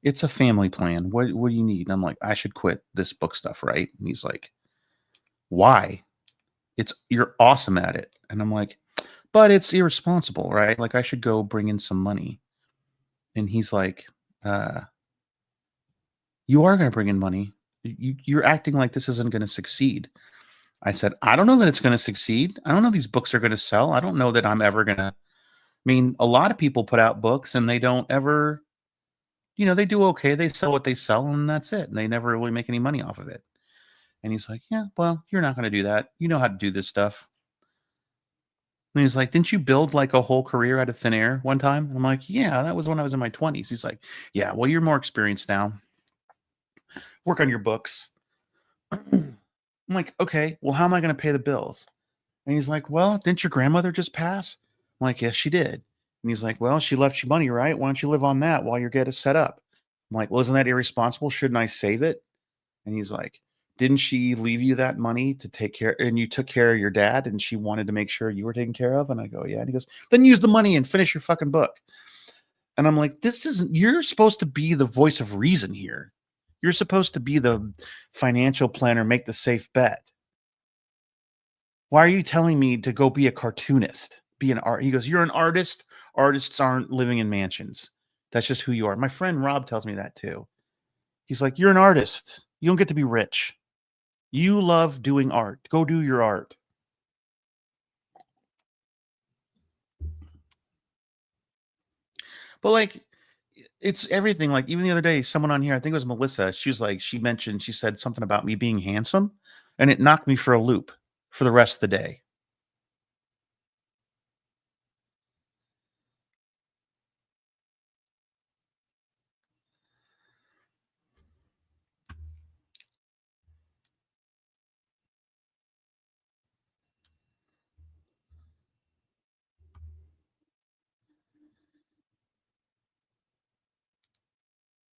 it's a family plan. What do you need? And I'm like, I should quit this book stuff, right? And he's like, Why? You're awesome at it. And I'm like, but it's irresponsible, right? Like I should go bring in some money. And he's like, you are going to bring in money. You're acting like this isn't going to succeed. I said, I don't know that it's going to succeed. I don't know these books are going to sell. I don't know that I'm ever going to. I mean, a lot of people put out books and they don't ever, they do okay. They sell what they sell and that's it. And they never really make any money off of it. And he's like, yeah, well, you're not going to do that. You know how to do this stuff. And he's like, didn't you build like a whole career out of thin air one time? And I'm like, yeah, that was when I was in my 20s. He's like, yeah, well, you're more experienced now. Work on your books. I'm like, okay, well, how am I going to pay the bills? And he's like, well, didn't your grandmother just pass? I'm like, yes, she did. And he's like, well, she left you money, right? Why don't you live on that while you're getting set up? I'm like, well, isn't that irresponsible? Shouldn't I save it? And he's like, didn't she leave you that money to take care? And you took care of your dad and she wanted to make sure you were taken care of? And I go, yeah. And he goes, then use the money and finish your fucking book. And I'm like, you're supposed to be the voice of reason here. You're supposed to be the financial planner, make the safe bet. Why are you telling me to go be a cartoonist, be an art? He goes, you're an artist. Artists aren't living in mansions. That's just who you are. My friend Rob tells me that too. He's like, you're an artist. You don't get to be rich. You love doing art. Go do your art. But like, it's everything. Like even the other day, someone on here, I think it was Melissa. She said something about me being handsome, and it knocked me for a loop for the rest of the day.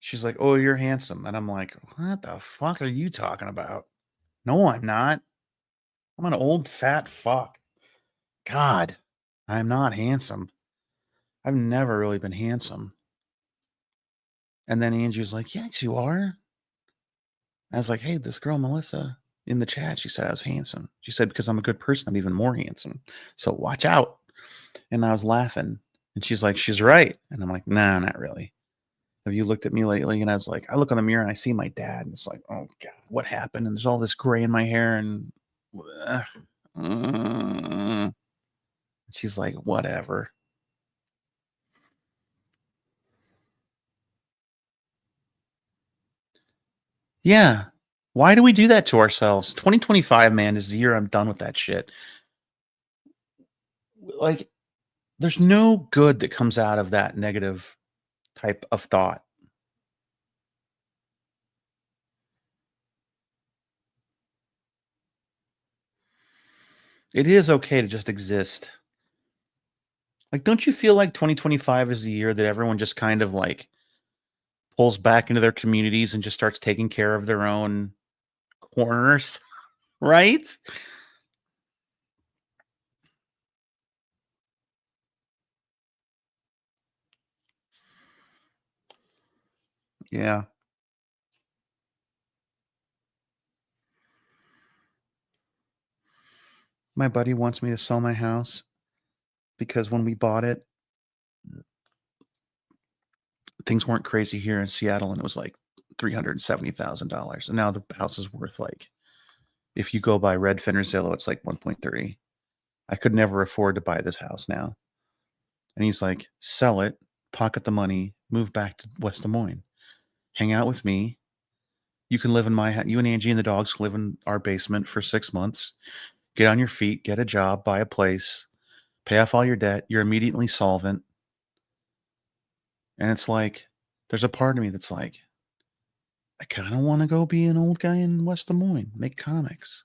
She's like, oh, you're handsome. And I'm like, what the fuck are you talking about? No, I'm not. I'm an old fat fuck. God, I'm not handsome. I've never really been handsome. And then Angie's like, yes, you are. I was like, hey, this girl, Melissa, in the chat, she said I was handsome. She said, because I'm a good person, I'm even more handsome. So watch out. And I was laughing. And she's like, she's right. And I'm like, no, not really. Have you looked at me lately? And I was like, I look in the mirror and I see my dad. And it's like, oh, God, what happened? And there's all this gray in my hair. And she's like, whatever. Yeah. Why do we do that to ourselves? 2025, man, is the year I'm done with that shit. Like, there's no good that comes out of that negative type of thought. It is okay to just exist. Like, don't you feel like 2025 is the year that everyone just kind of like pulls back into their communities and just starts taking care of their own corners, right? Yeah. My buddy wants me to sell my house because when we bought it, things weren't crazy here in Seattle and it was like $370,000. And now the house is worth like, if you go by Redfin or Zillow, it's like 1.3. I could never afford to buy this house now. And he's like, sell it, pocket the money, move back to West Des Moines, hang out with me. You can live in my house. You and Angie and the dogs live in our basement for 6 months. Get on your feet, get a job, buy a place, pay off all your debt. You're immediately solvent. And it's like, there's a part of me that's like, I kind of want to go be an old guy in West Des Moines, make comics.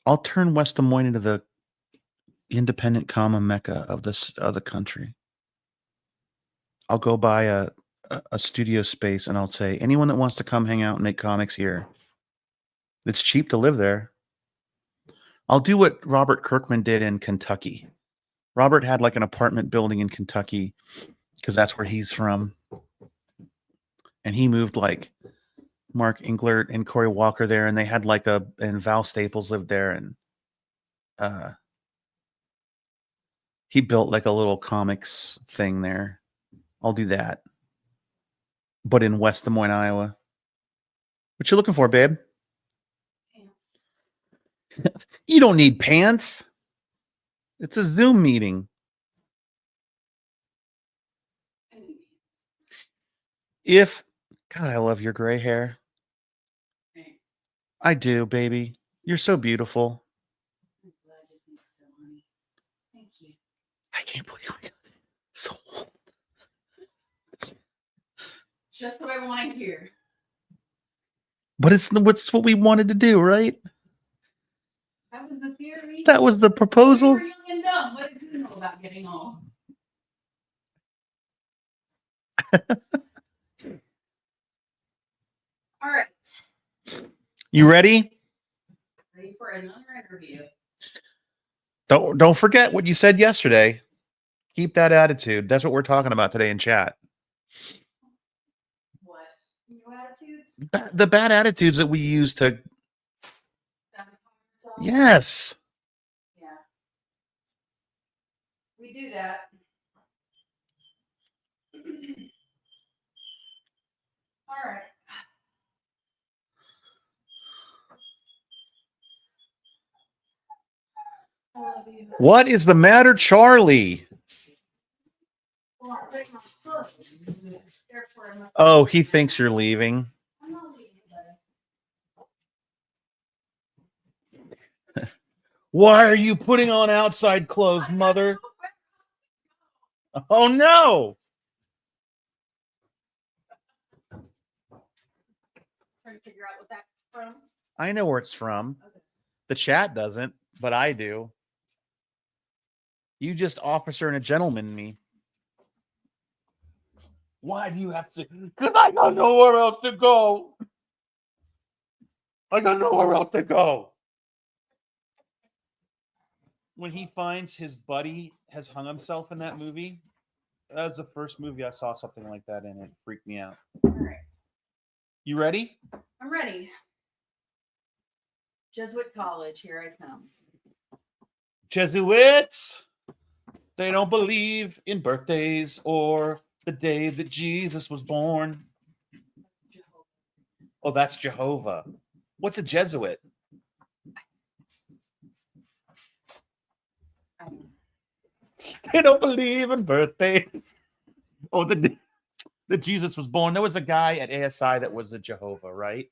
I'll turn West Des Moines into the independent comma mecca of the country. I'll go buy a studio space and I'll say, anyone that wants to come hang out and make comics here, it's cheap to live there. I'll do what Robert Kirkman did in Kentucky. Robert had like an apartment building in Kentucky because that's where he's from. And he moved like Mark Englert and Corey Walker there, and they had like and Val Staples lived there, and he built like a little comics thing there. I'll do that. But in West Des Moines, Iowa. What you looking for, babe? Pants. You don't need pants. It's a Zoom meeting. If God, I love your gray hair. Thanks. I do, baby. You're so beautiful. I'm glad you think so, honey. Thank you. I can't believe we got so old. Just what I want to hear. But it's what we wanted to do, right? That was the theory. That was the You proposal. were young and dumb. What did you know about getting old? All right. You ready? Ready for another interview? Don't forget what you said yesterday. Keep that attitude. That's what we're talking about today in chat. What? New attitudes? The bad attitudes that we use to. Sabotage yourself? Yes. Yeah. We do that. All right. I love you. What is the matter, Charlie? Well, I break my foot. Therefore, I'm not- Oh, he thinks you're leaving. I'm not leaving, buddy. Why are you putting on outside clothes, mother? Oh no! Trying to figure out what that's from. I know where it's from. Okay. The chat doesn't, but I do. You just officer and a gentleman me. Why do you have to? Because I got nowhere else to go. I got nowhere else to go. When he finds his buddy has hung himself in that movie, that was the first movie I saw something like that in. It freaked me out. All right. You ready? I'm ready. Jesuit College, here I come. Jesuits, they don't believe in birthdays or the day that Jesus was born. Jehovah. Oh, that's Jehovah. What's a Jesuit? I don't know. They don't believe in birthdays. Oh, the Jesus was born. There was a guy at ASI that was a Jehovah, right?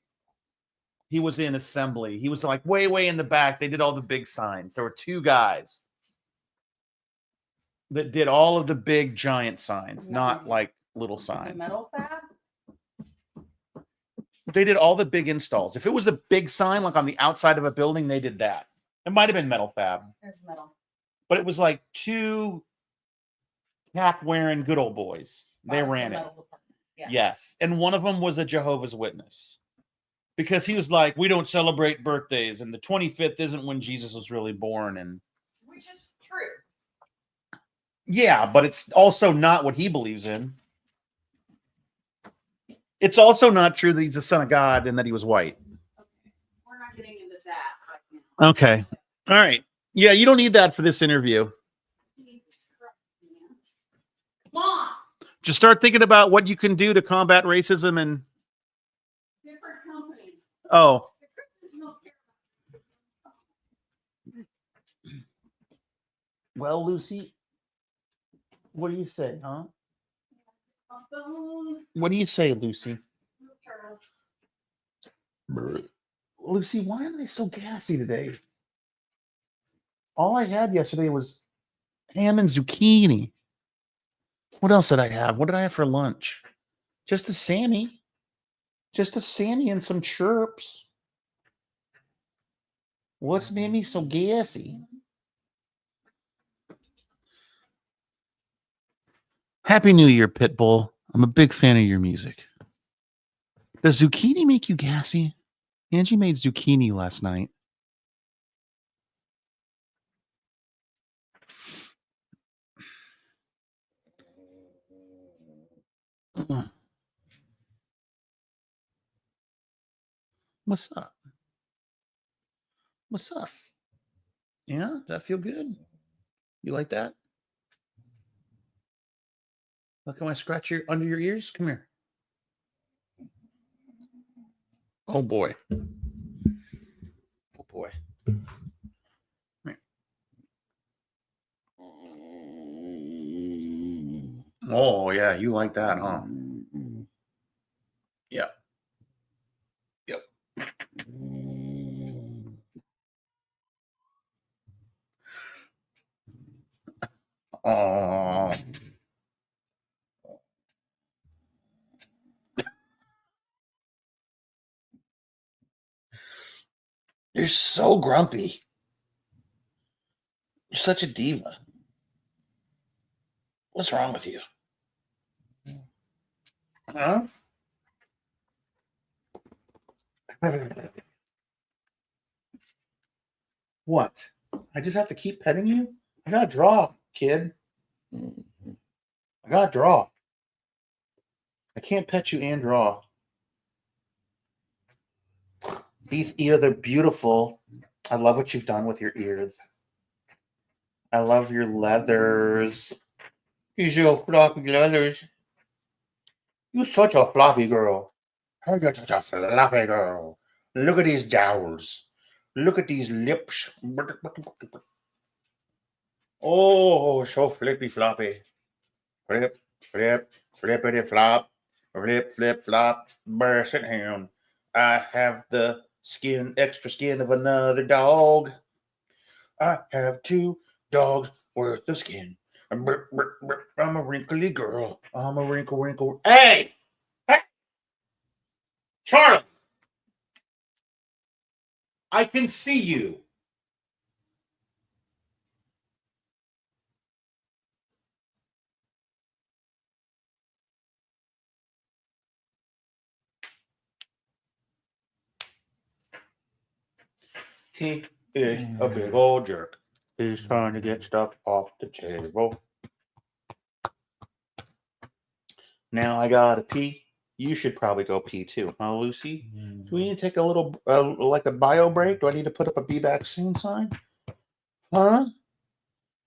He was in assembly. He was like way in the back. They did all the big signs. There were two guys that did all of the big giant signs, not like little The signs. metal fab? They did all the big installs. If it was a big sign, like on the outside of a building, they did that. It might have been Metal Fab, There's metal. but it was like two cap wearing good old boys. They That's the ran it. metal department. Yeah. Yes. And one of them was a Jehovah's Witness because he was like, we don't celebrate birthdays. And the 25th isn't when Jesus was really born. And Which is true. yeah, but it's also not what he believes in. It's also not true that he's the son of God and that he was white. Okay. We're not getting into that right now. Okay. All right. Yeah, you don't need that for this interview. Jesus Christ, man. Come on. Just start thinking about what you can do to combat racism and Different companies. oh, The Christians don't care about well, Lucy, what do you say, huh? my phone. What do you say, Lucy? Charles. Lucy, why am I so gassy today? All I had yesterday was ham and zucchini. What else did I have? What did I have for lunch? Just a Sammy. Just a Sammy and some chirps. What's made me so gassy? Happy New Year, Pitbull. I'm a big fan of your music. Does zucchini make you gassy? Angie made zucchini last night. What's up? What's up? Yeah, does that feel good? You like that? Look, can I scratch your under your ears? Come here. Oh boy. Oh boy. Come here. Oh yeah, you like that, huh? Yeah. Yep. Oh. You're so grumpy. You're such a diva. What's wrong with you? Huh? What? I just have to keep petting you? I gotta draw, kid. I gotta draw. I can't pet you and draw. These ears are beautiful. I love what you've done with your ears. I love your leathers. These little floppy leathers. You're such a floppy girl. You're such a floppy girl. Look at these jowls. Look at these lips. Oh, so flippy floppy. Flip, flip, flippity flop. Flip, flip, flop. Burst at him. I have the extra skin of another dog. I have 2 dogs worth of skin. I'm a wrinkly girl. I'm a wrinkle. Hey! Hey! Charlie! I can see you. He is a big old jerk. He's trying to get stuff off the table. Now I gotta pee. You should probably go pee too, huh, Lucy? Do we need to take a little, like a bio break? Do I need to put up a be back soon sign? Huh?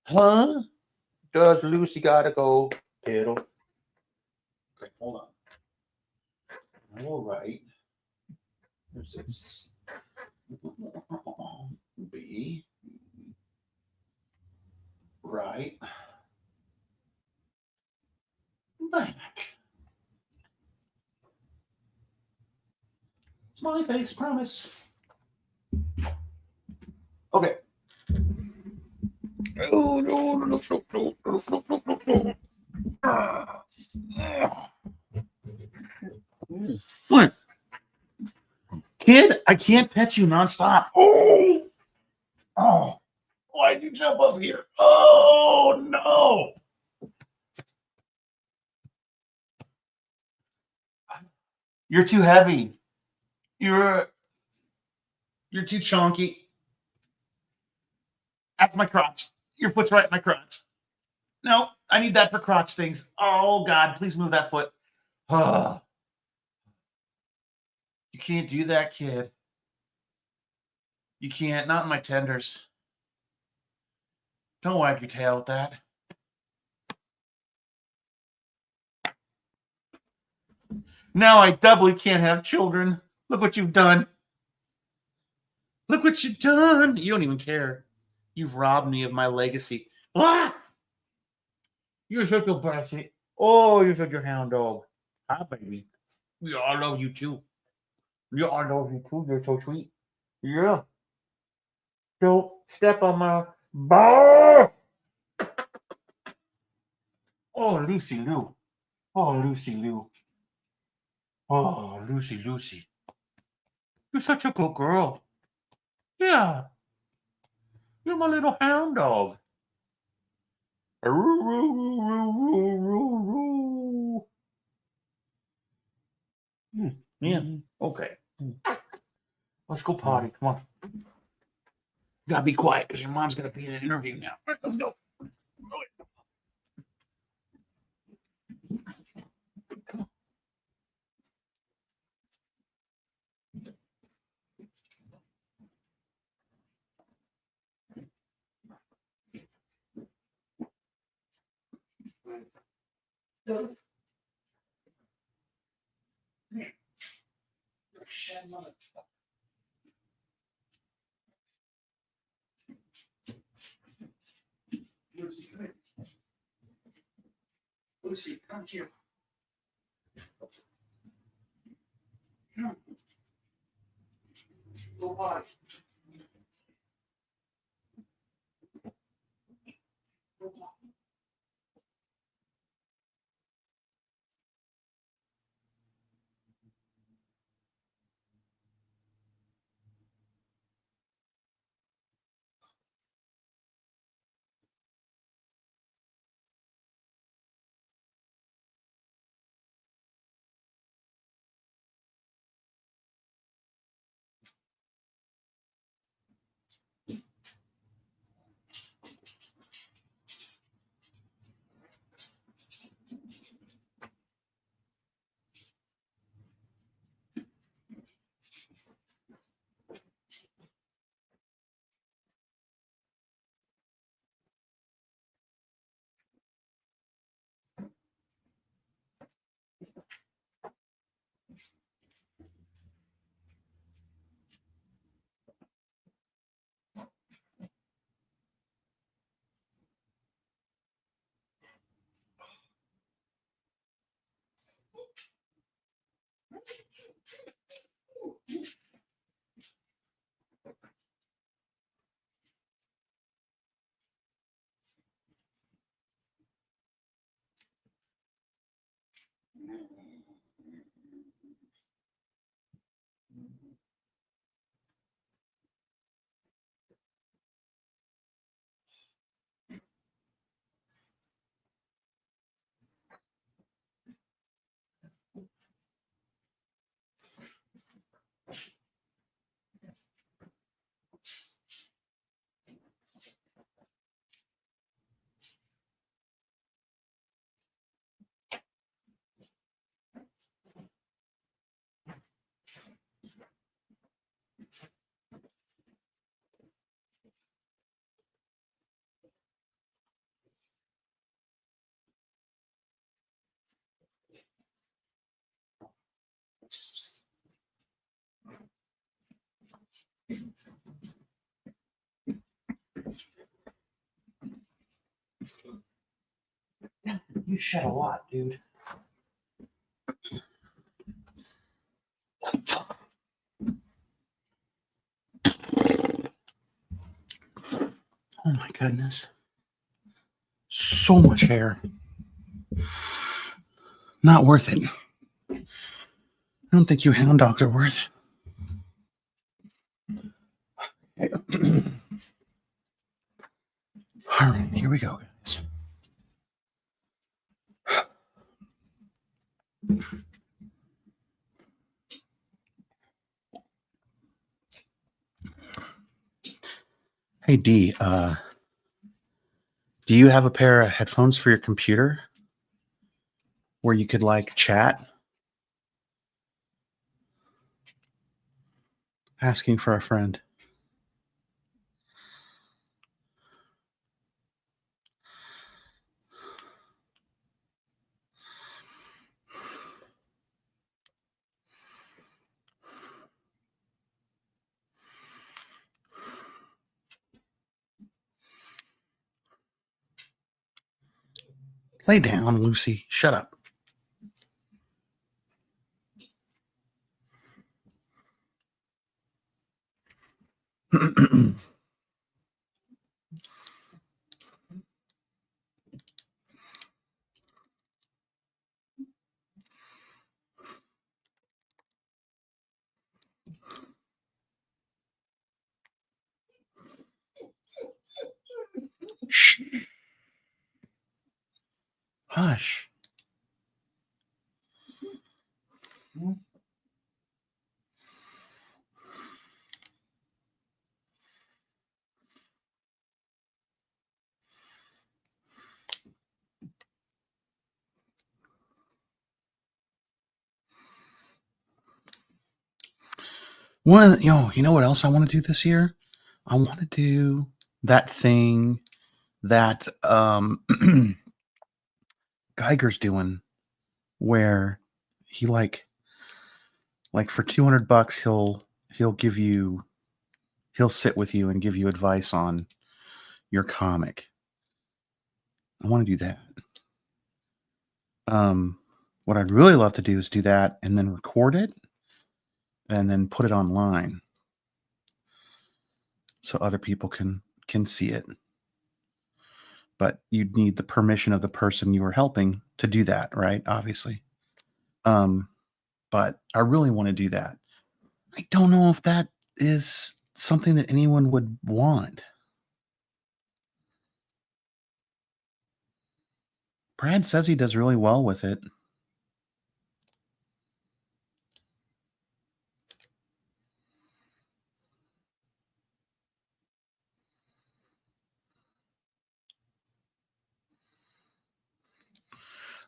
Huh? Does Lucy gotta go piddle? Okay, hold on. I will write. There's this. B. Right. Back. Smiley face, promise. Okay. Oh, no. What? Kid, I can't pet you nonstop. Oh, why'd you jump up here? Oh, no. You're too heavy. You're too chunky. That's my crotch. Your foot's right in my crotch. No, I need that for crotch things. Oh, God, please move that foot. Oh, you can't do that, kid. You can't. Not in my tenders. Don't wag your tail with that. Now I doubly can't have children. Look what you've done. Look what you've done. You don't even care. You've robbed me of my legacy. Ah! You're such a bastard. Oh, you're such a hound dog. Hi, baby. Yeah, I love you too. Yeah, I love you too. You're so sweet. Yeah. Don't step on my ball. Oh, Lucy Lou. Oh, Lucy Lou. Oh, Lucy. You're such a good girl. Yeah. You're my little hound dog. Yeah. Okay. Let's go potty. Come on. You gotta be quiet because your mom's gonna be in an interview now. All right, let's go. Lucy, come here. Lucy, come here. Come on. Go by. Go by. You shed a lot, dude. Oh my goodness. So much hair. Not worth it. I don't think you hound dogs are worth it. All right, here we go, guys. Hey, D, do you have a pair of headphones for your computer where you could like chat? Asking for a friend. Lay down, Lucy. Shut up. Shh. Hush. You know what else I want to do this year? I want to do that thing that got Geiger's doing, where he like for $200 he'll sit with you and give you advice on your comic. I want to do that. What I'd really love to do is do that and then record it and then put it online so other people can see it. But you'd need the permission of the person you were helping to do that, right? Obviously. But I really want to do that. I don't know if that is something that anyone would want. Brad says he does really well with it.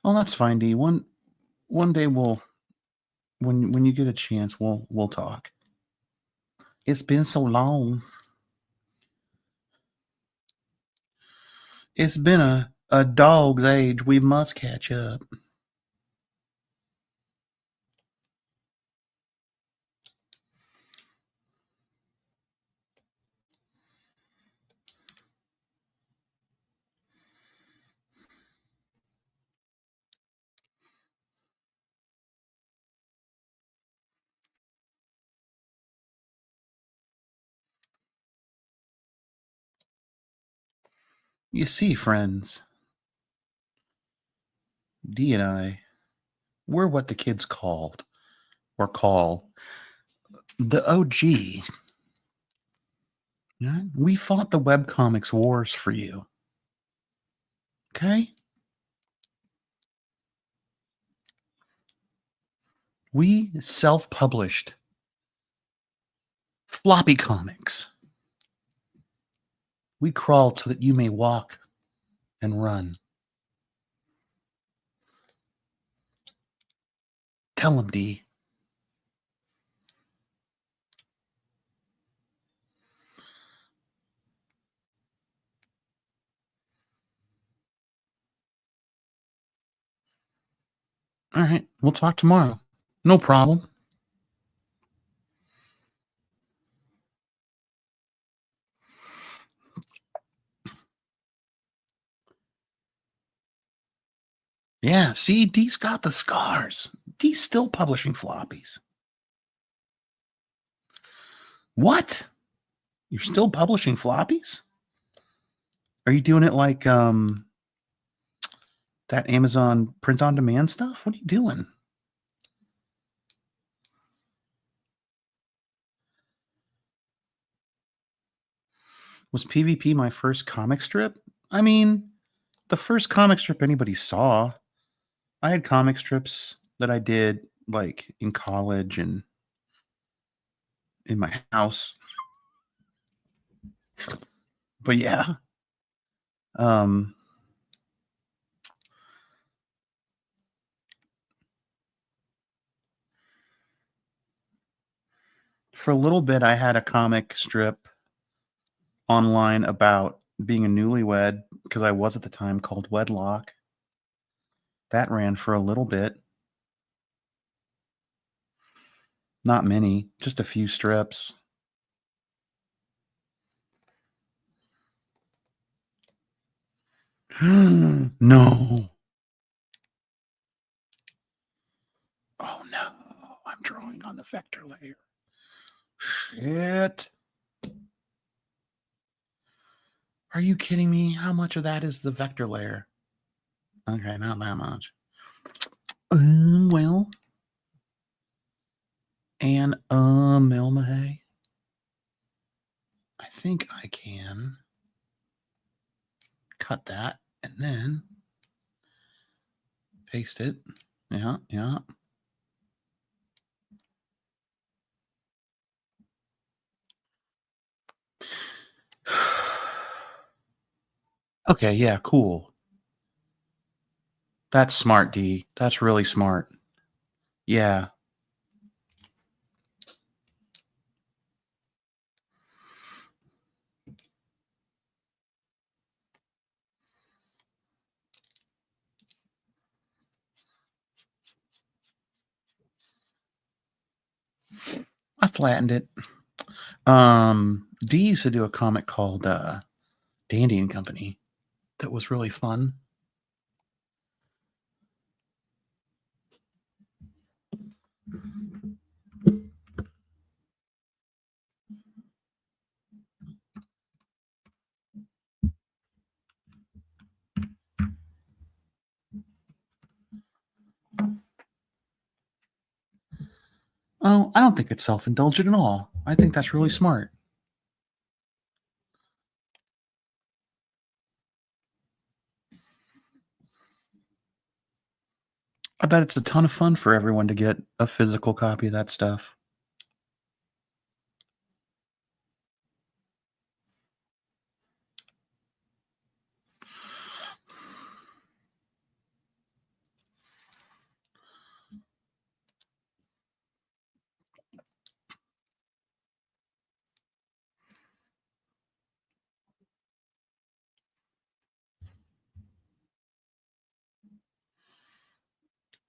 Oh, that's fine, D. One day we'll when you get a chance, we'll talk. It's been so long. It's been a dog's age. We must catch up. You see, friends, D and I, we're what the kids call the OG. Yeah? We fought the webcomics wars for you. Okay? We self-published floppy comics. We crawled so that you may walk and run. Tell them, D. All right. We'll talk tomorrow. No problem. Yeah, see, D's got the scars. D's still publishing floppies. What? You're still publishing floppies? Are you doing it like that Amazon print on demand stuff? What are you doing? Was PvP my first comic strip? I mean, the first comic strip anybody saw. I had comic strips that I did like in college and in my house. But yeah. For a little bit I had a comic strip online about being a newlywed because I was at the time, called Wedlock. That ran for a little bit. Not many, just a few strips. No. Oh no, I'm drawing on the vector layer. Shit. Are you kidding me? How much of that is the vector layer? Okay, not that much. Well. And Melmahay. I think I can cut that and then paste it. Yeah, yeah. Okay, yeah, cool. That's smart, D. That's really smart. Yeah. flattened it. Dee used to do a comic called Dandy and Company that was really fun. Oh, I don't think it's self-indulgent at all. I think that's really smart. I bet it's a ton of fun for everyone to get a physical copy of that stuff.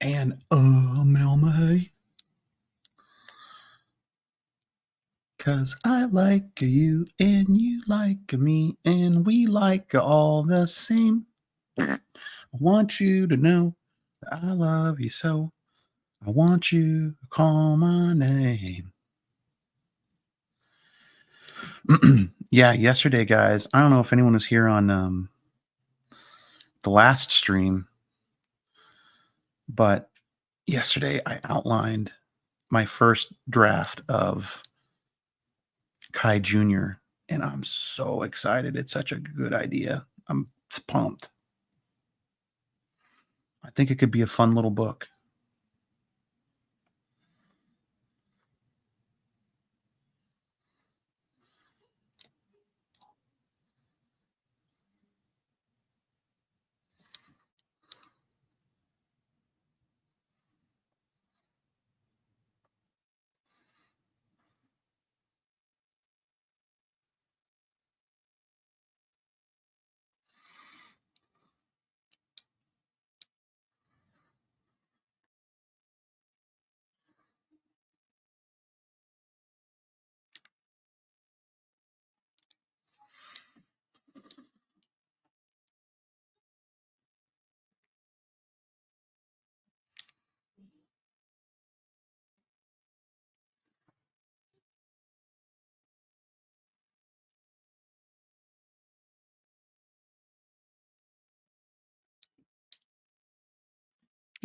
And Melma, cause I like you and you like me and we like all the same. I want you to know that I love you so. I want you to call my name. Yeah, yesterday, guys. I don't know if anyone was here on the last stream, but yesterday I outlined my first draft of Kai Jr., and I'm so excited. It's such a good idea. I'm pumped. I think it could be a fun little book.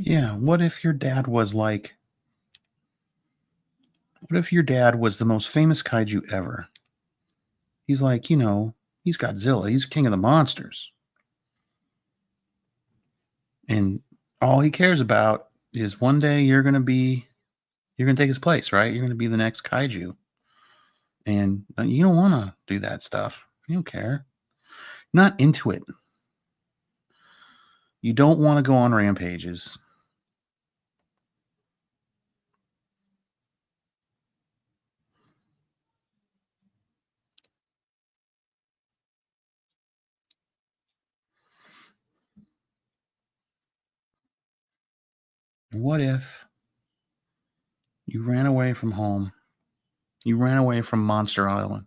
Yeah, what if your dad was like, what if your dad was the most famous kaiju ever? He's like, he's Godzilla, he's king of the monsters. And all he cares about is one day you're going to take his place, right? You're going to be the next kaiju. And you don't want to do that stuff. You don't care. Not into it. You don't want to go on rampages. What if you ran away from home? You ran away from Monster Island.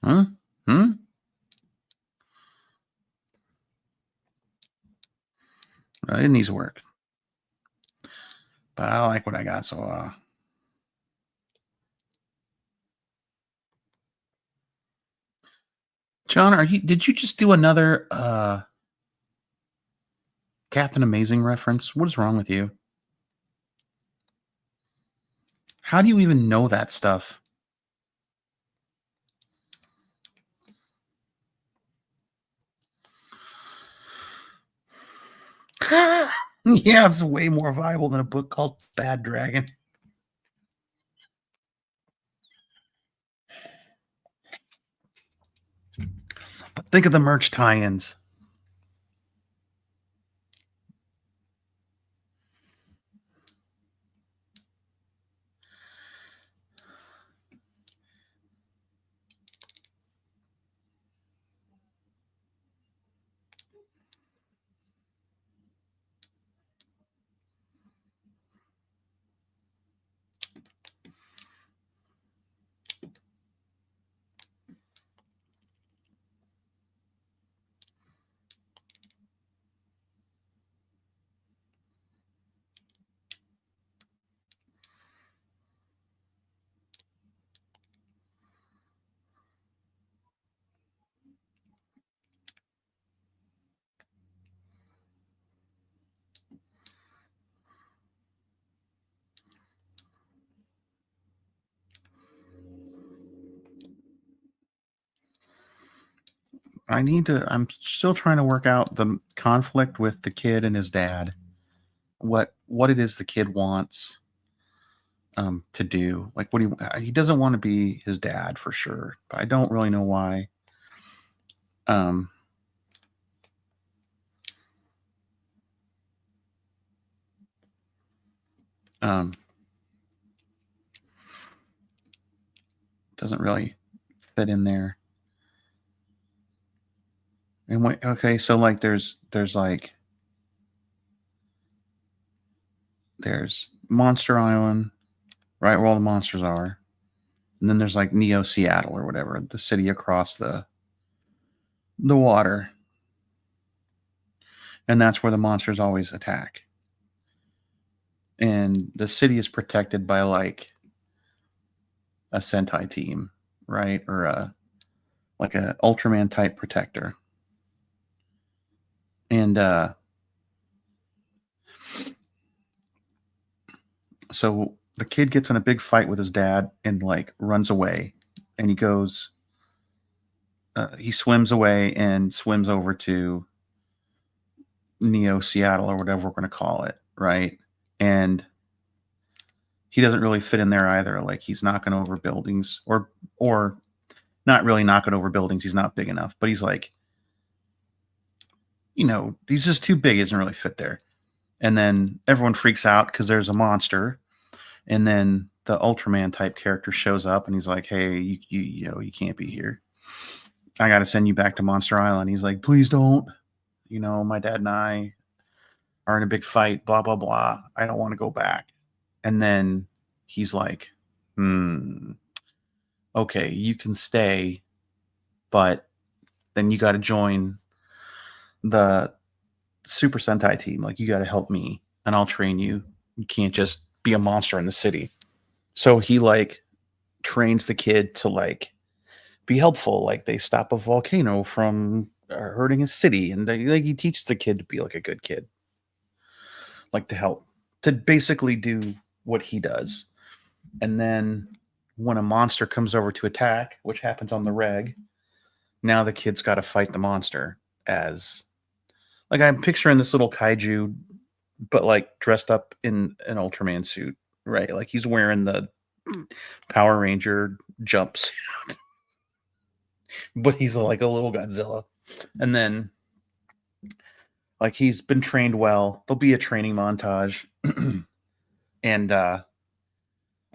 Huh? It needs work. But I like what I got, so John, did you just do another Captain Amazing reference? What is wrong with you? How do you even know that stuff? Yeah, it's way more viable than a book called Bad Dragon. But think of the merch tie-ins. I'm still trying to work out the conflict with the kid and his dad. What it is the kid wants to do. Like what he doesn't want to be his dad for sure, but I don't really know why. Um doesn't really fit in there. And okay, so like there's Monster Island, right where all the monsters are. And then there's like Neo Seattle or whatever, the city across the water. And that's where the monsters always attack. And the city is protected by like a Sentai team, right? Or like a Ultraman type protector. And so the kid gets in a big fight with his dad and like runs away, and he goes he swims away and swims over to Neo Seattle or whatever we're going to call it, right? And he doesn't really fit in there either. Like he's knocking over buildings, or not really knocking over buildings. He's not big enough, but he's like, he's just too big. He doesn't really fit there. And then everyone freaks out because there's a monster. And then the Ultraman type character shows up and he's like, hey, you can't be here. I got to send you back to Monster Island. He's like, please don't. My dad and I are in a big fight, blah, blah, blah. I don't want to go back. And then he's like, okay, you can stay, but then you got to join the Super Sentai team. Like, you got to help me and I'll train you. You can't just be a monster in the city. So he like trains the kid to like be helpful. Like they stop a volcano from hurting his city, and he teaches the kid to be like a good kid, like to help, to basically do what he does. And then when a monster comes over to attack, which happens on the reg, now the kid's got to fight the monster as like, I'm picturing this little kaiju, but like dressed up in an Ultraman suit, right? Like he's wearing the Power Ranger jumpsuit, but he's like a little Godzilla. And then like he's been trained well. There'll be a training montage. And I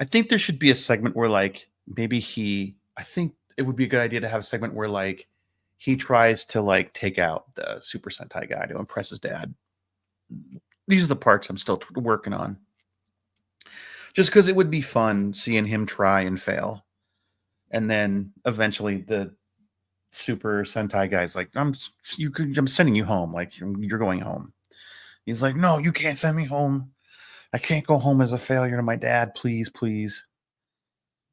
think there should be a segment where like maybe I think it would be a good idea to have a segment where like he tries to like take out the Super Sentai guy to impress his dad. These are the parts I'm still working on. Just because it would be fun seeing him try and fail. And then eventually the Super Sentai guy's like, I'm sending you home. Like, you're going home. He's like, no, you can't send me home. I can't go home as a failure to my dad. Please, please.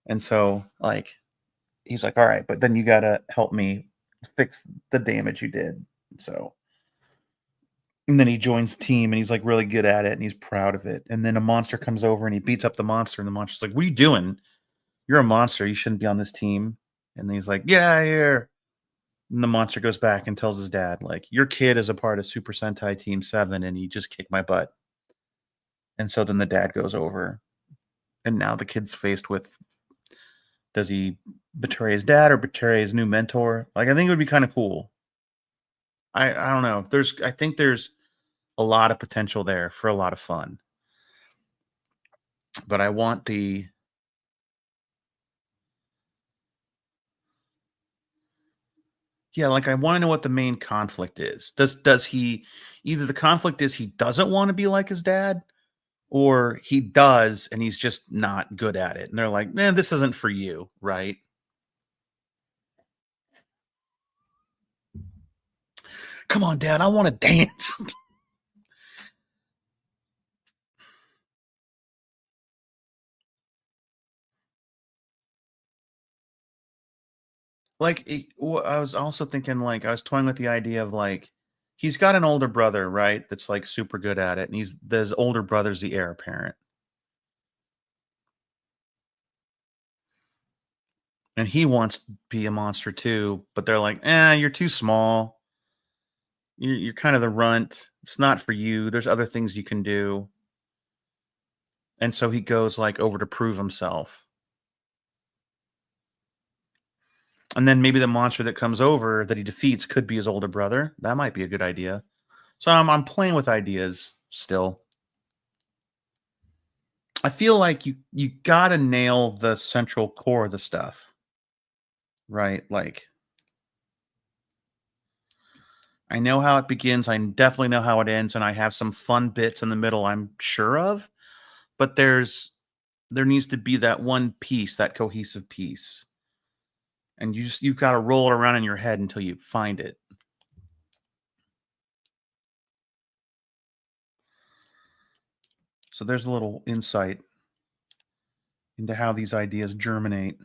And so, like, he's like, all right, but then you got to help me fix the damage you did. So, and then he joins the team and he's like really good at it and he's proud of it. And then a monster comes over and he beats up the monster, and the monster's like, what are you doing? You're a monster. You shouldn't be on this team. And then he's like, get out of here. And the monster goes back and tells his dad, like, your kid is a part of Super Sentai Team 7 and he just kicked my butt. And so then the dad goes over, and now the kid's faced with, does he betray his dad or betray his new mentor? Like, I think it would be kind of cool. I don't know. I think there's a lot of potential there for a lot of fun. But I want I want to know what the main conflict is. Does he, either the conflict is he doesn't want to be like his dad, or he does and he's just not good at it. And they're like, man, this isn't for you, right? Come on, Dad, I want to dance. Like, I was also thinking, like, I was toying with the idea of like, he's got an older brother, right? That's like super good at it. And his older brother's the heir apparent. And he wants to be a monster too, but they're like, you're too small. You're kind of the runt. It's not for you. There's other things you can do. And so he goes like over to prove himself. And then maybe the monster that comes over that he defeats could be his older brother. That might be a good idea. So I'm playing with ideas still. I feel like you gotta nail the central core of the stuff. Right? Like, I know how it begins. I definitely know how it ends, and I have some fun bits in the middle, I'm sure of. But there needs to be that one piece, that cohesive piece. And you've got to roll it around in your head until you find it. So there's a little insight into how these ideas germinate.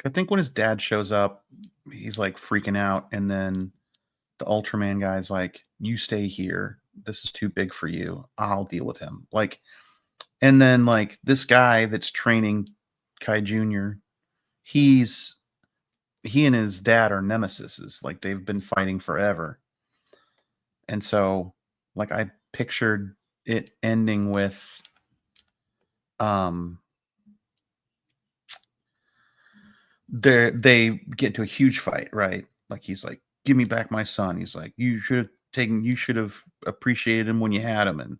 I think when his dad shows up, he's like freaking out, and then the Ultraman guy's like, "You stay here. This is too big for you. I'll deal with him." Like, and then like this guy that's training Kai Jr., he and his dad are nemesises. Like, they've been fighting forever. And so, like, I pictured it ending with they get into a huge fight, right? Like, he's like, "Give me back my son." He's like, you should have appreciated him when you had him, and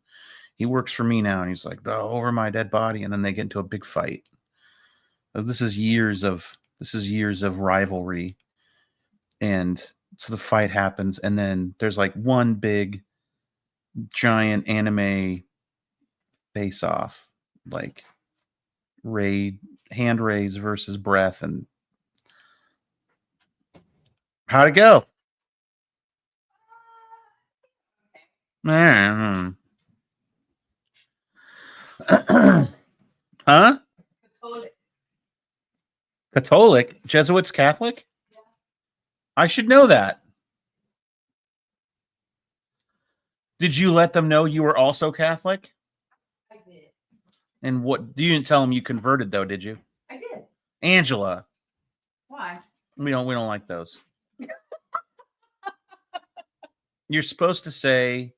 he works for me now. And he's like, "Oh, over my dead body." And then they get into a big fight. This is years of rivalry. And so the fight happens, and then there's like one big giant anime face off, like hand raise versus breath. And how'd it go? Huh? Catholic? Jesuits Catholic? Yeah. I should know that. Did you let them know you were also Catholic? I did. And what, you didn't tell them you converted though, did you? I did. Angela. Why? We don't like those. You're supposed to say,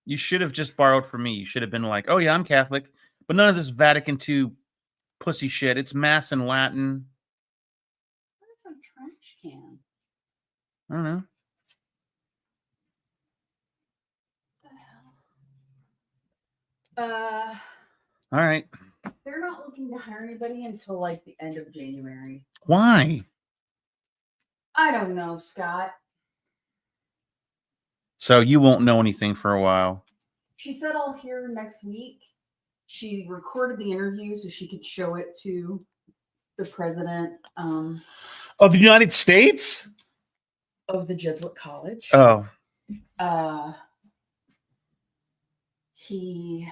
you should have just borrowed from me. You should have been like, "Oh yeah, I'm Catholic," but none of this Vatican II pussy shit. It's Mass in Latin. What is a trash can? I don't know. What the hell? All right. They're not looking to hire anybody until like the end of January. Why? I don't know, Scott. So you won't know anything for a while. She said I'll hear next week. She recorded the interview so she could show it to the president Of the United States? of the Jesuit College. Oh. He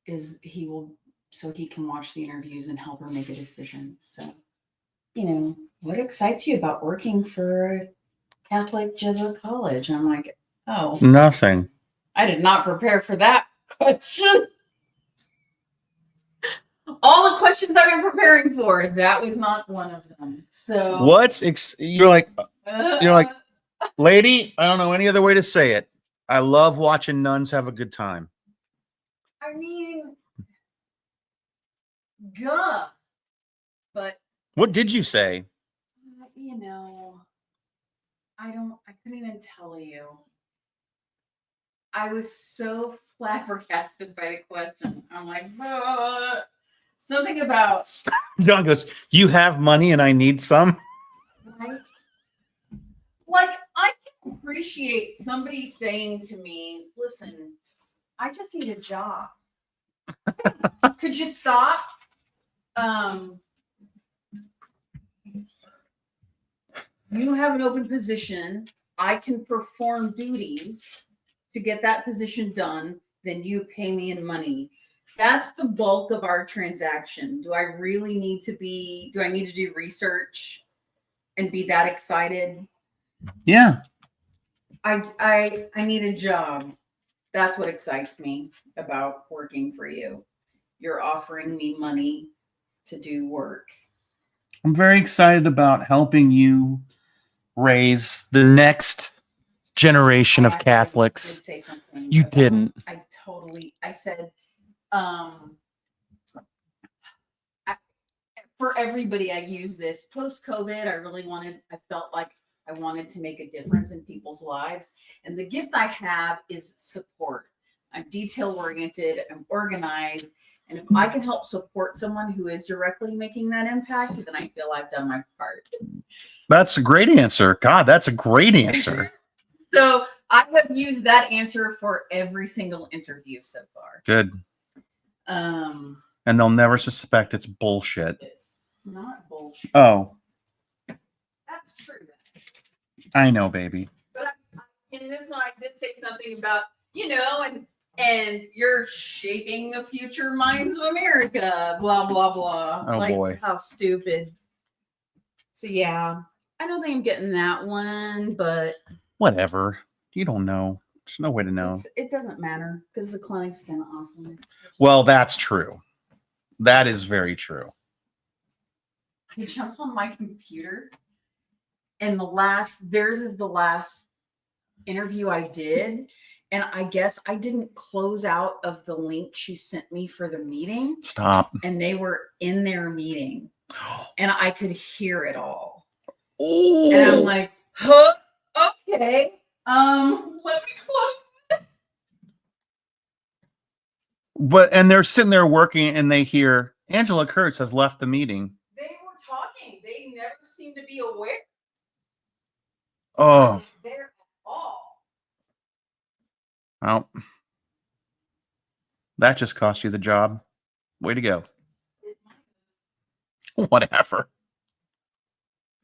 will, so he can watch the interviews and help her make a decision. So, you know, what excites you about working for a Catholic Jesuit college? I'm like, oh, Nothing. I did not prepare for that question. All the questions I've been preparing for, that was not one of them. So you're like, lady, I don't know any other way to say it. I love watching nuns have a good time. I mean, duh. But What did you say? you know, I couldn't even tell you. I was so flabbergasted by the question. I'm like, something about. John goes, "You have money and I need some." Right? Like, I can appreciate somebody saying to me, "Listen, I just need a job. Could you stop?" you have an open position, I can perform duties to get that position done, then you pay me in money. That's the bulk of our transaction. Do I need to do research and be that excited? Yeah. I need a job. That's what excites me about working for you. You're offering me money to do work. I'm very excited about helping you raise the next generation of I did Catholics. say something. You about- didn't. I said, for everybody, I use this post-COVID. I felt like I wanted to make a difference in people's lives. And the gift I have is support. I'm detail oriented, I'm organized. And if I can help support someone who is directly making that impact, then I feel I've done my part. That's a great answer. God, that's a great answer. So I have used that answer for every single interview so far. Good. And they'll never suspect it's bullshit. It's not bullshit. Oh, That's true. I know, baby. But in this one, I did say something about, and you're shaping the future minds of America, blah, blah, blah. Oh, boy. How stupid. So, yeah, I don't think I'm getting that one, but Whatever. You don't know. There's no way to know. it doesn't matter because the clinic's going to offer it. Well, that's true. That is very true. I jumped on my computer and theirs is the last interview I did. And I guess I didn't close out of the link she sent me for the meeting. Stop. And they were in their meeting and I could hear it all. Oh. And I'm like, huh? Okay. Let me close. And they're sitting there working and they hear Angela Kurtz has left the meeting. They were talking. They never seemed to be aware. Oh. There at all. Well, that just cost you the job. Way to go. Whatever.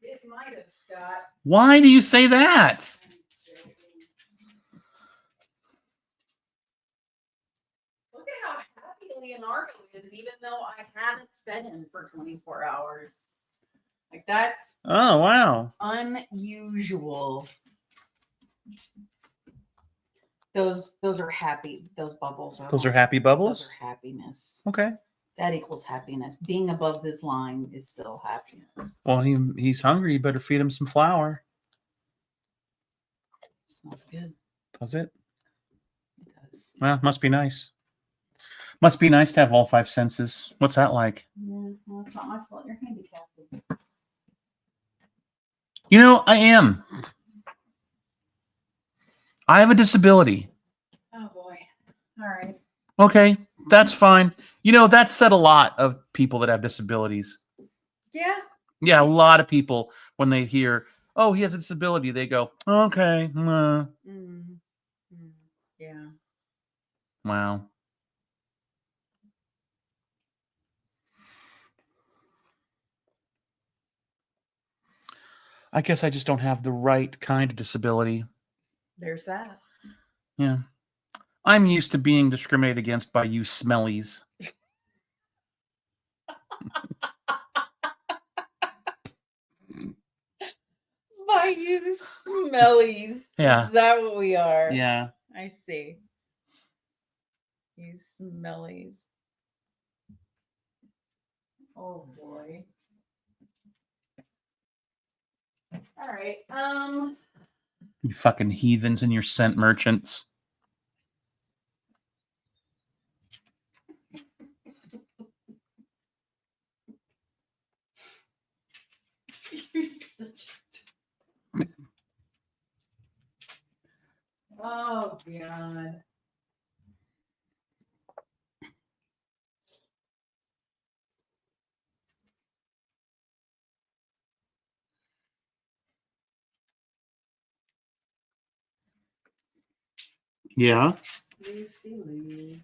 It might have, Scott. Why do you say that? Look at how happy Leonardo is, even though I haven't fed him for 24 hours. Like, that's Oh, wow. unusual. Those are happy. Those bubbles are. Those are happy bubbles? Those are happiness. Okay. That equals happiness. Being above this line is still happiness. Well, he's hungry. You better feed him some flour. Smells good. Does it? It does. Well, must be nice. Must be nice to have all five senses. What's that like? Well, it's not my fault. You're handicapped. You know, I am. I have a disability. Oh boy. All right. Okay, that's fine. You know, that said a lot of people that have disabilities. Yeah. Yeah, a lot of people, when they hear, oh, he has a disability, they go, okay. Yeah. Wow. I guess I just don't have the right kind of disability. There's that. Yeah. I'm used to being discriminated against by you smellies. By you smellies. Yeah. Is that what we are? Yeah. I see. You smellies. Oh boy. All right. You fucking heathens and your scent merchants. You're such a... Oh God. Yeah. Lucy.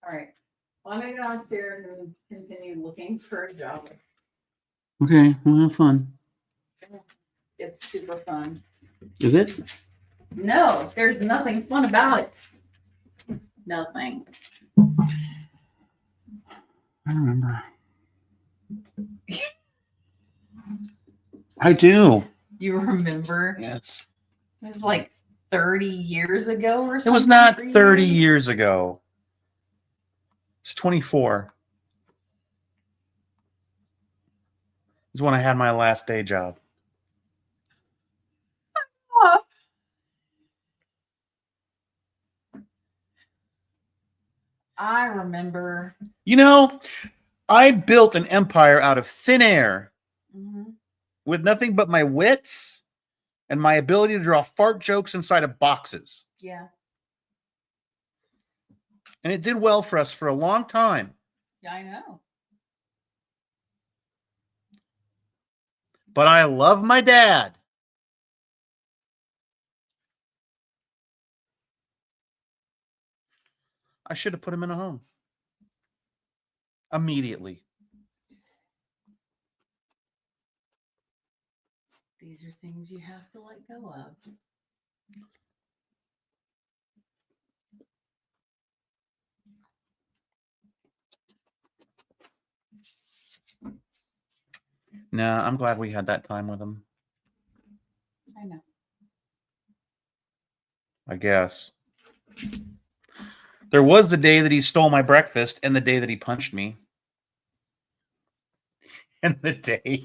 All right. Well, I'm gonna go downstairs and continue looking for a job. Okay, well, have fun. It's super fun. Is it? No, there's nothing fun about it. Nothing. I remember. I do. You remember? Yes. It was like 30 years ago or something. It was not for you? 30 years ago. It's 24. This is when I had my last day job. I remember. You know, I built an empire out of thin air with nothing but my wits and my ability to draw fart jokes inside of boxes. Yeah. And it did well for us for a long time. Yeah, I know. But I love my dad. I should have put him in a home. Immediately. These are things you have to let go of. Nah, I'm glad we had that time with him. I know. I guess. There was the day that he stole my breakfast and the day that he punched me. And the day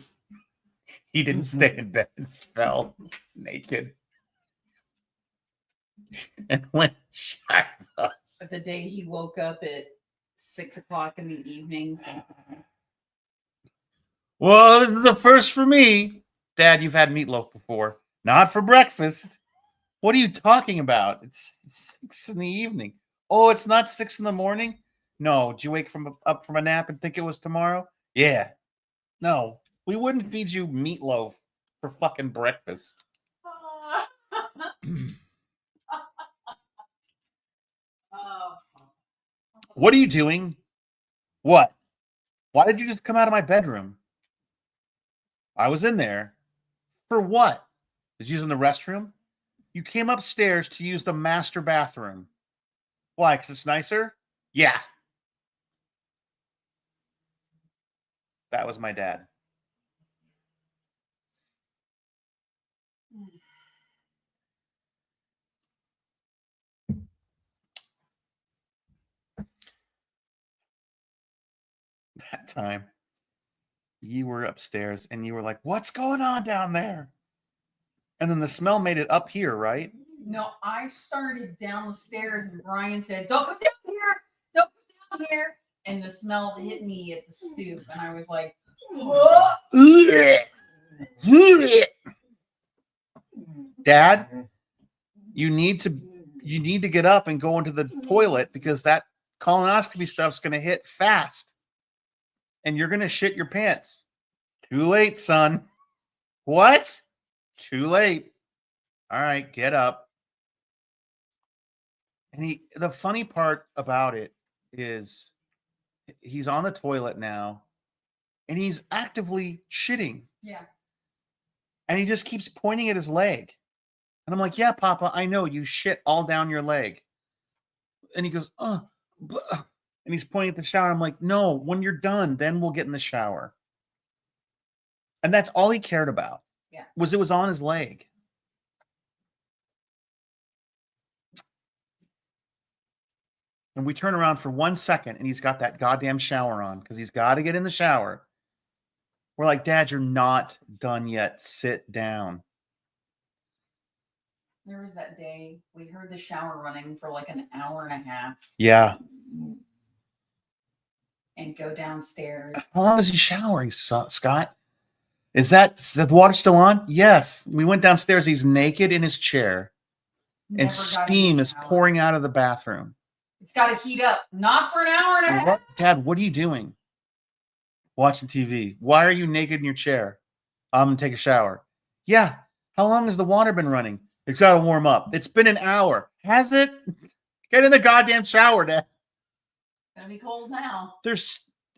he didn't stay in bed and fell naked. And went shacks up. But the day he woke up at 6 o'clock in the evening. Well, this is the first for me. Dad, you've had meatloaf before. Not for breakfast. What are you talking about? It's 6 in the evening. Oh, it's not 6 in the morning? No. Did you wake up from a nap and think it was tomorrow? Yeah. No. We wouldn't feed you meatloaf for fucking breakfast. What are you doing? What? Why did you just come out of my bedroom? I was in there. For what? Was using the restroom? You came upstairs to use the master bathroom. Why? Because it's nicer? Yeah. That was my dad. That time, you were upstairs and you were like, what's going on down there? And then the smell made it up here, right? No, I started down the stairs and Brian said, don't come down here. Don't come down here. And the smell hit me at the stoop. And I was like, whoa. Dad, you need to get up and go into the toilet because that colonoscopy stuff's going to hit fast. And you're going to shit your pants. Too late, son. What? Too late. All right, get up. And the funny part about it is he's on the toilet now and he's actively shitting. Yeah. And he just keeps pointing at his leg. And I'm like, yeah, Papa, I know you shit all down your leg. And he goes, and he's pointing at the shower. I'm like, no, when you're done, then we'll get in the shower. And that's all he cared about. Yeah. It was on his leg. And we turn around for 1 second and he's got that goddamn shower on because he's got to get in the shower. We're like, Dad, you're not done yet. Sit down. There was that day we heard the shower running for like an hour and a half. Yeah. And go downstairs. How long is he showering, Scott? Is the water still on? Yes. We went downstairs. He's naked in his chair. And steam is pouring out of the bathroom. It's got to heat up. Not for an hour and a half. Dad, what are you doing? Watching TV. Why are you naked in your chair? I'm going to take a shower. Yeah. How long has the water been running? It's got to warm up. It's been an hour. Has it? Get in the goddamn shower, Dad. It's going to be cold now.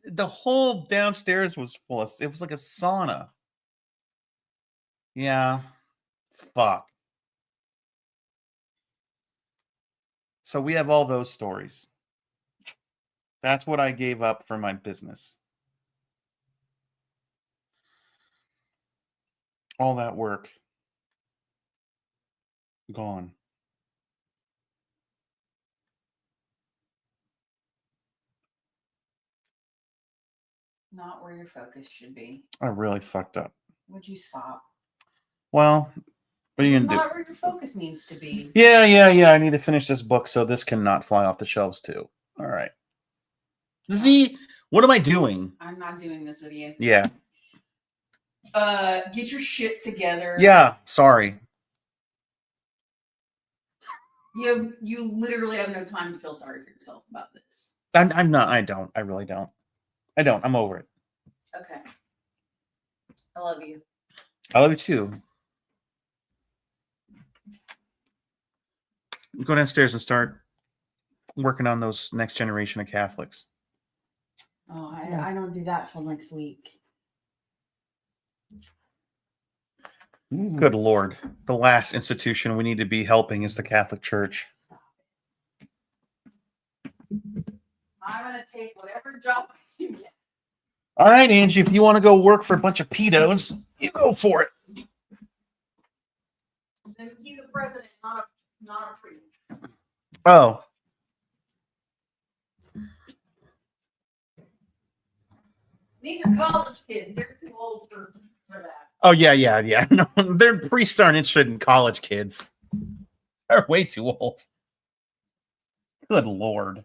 The whole downstairs was full of, it was like a sauna. Yeah. Fuck. So we have all those stories. That's what I gave up for my business. All that work gone. Not where your focus should be. I really fucked up. Would you stop? Well, what are you It's gonna do? not where your focus needs to be. Yeah. I need to finish this book so this cannot fly off the shelves too. All right. See, what am I doing? I'm not doing this with you. Yeah. Get your shit together. Yeah. Sorry. You literally have no time to feel sorry for yourself about this. I'm not. I don't. I really don't. I don't. I'm over it. Okay. I love you. I love you too. Go downstairs and start working on those next generation of Catholics. Oh, I don't do that till next week. Good Lord. The last institution we need to be helping is the Catholic Church. Stop it. I'm gonna take whatever job I can get. All right, Angie, if you want to go work for a bunch of pedos, you go for it. Then he's a president, not a priest. Oh. These are college kids. They're too old for that. Oh, yeah. No, their priests aren't interested in college kids. They're way too old. Good Lord.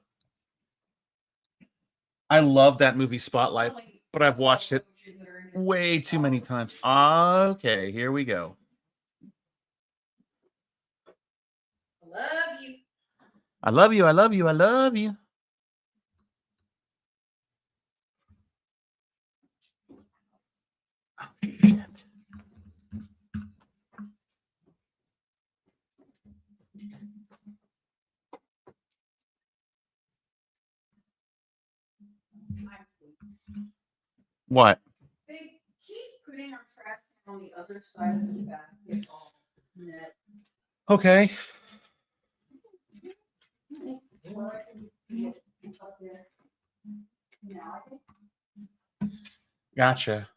I love that movie Spotlight, but I've watched it way too many times. Okay, here we go. Love you. I love you. I love you. I love you. Oh, shit. What? They keep putting our trash on the other side of the basketball net. Okay. Gotcha.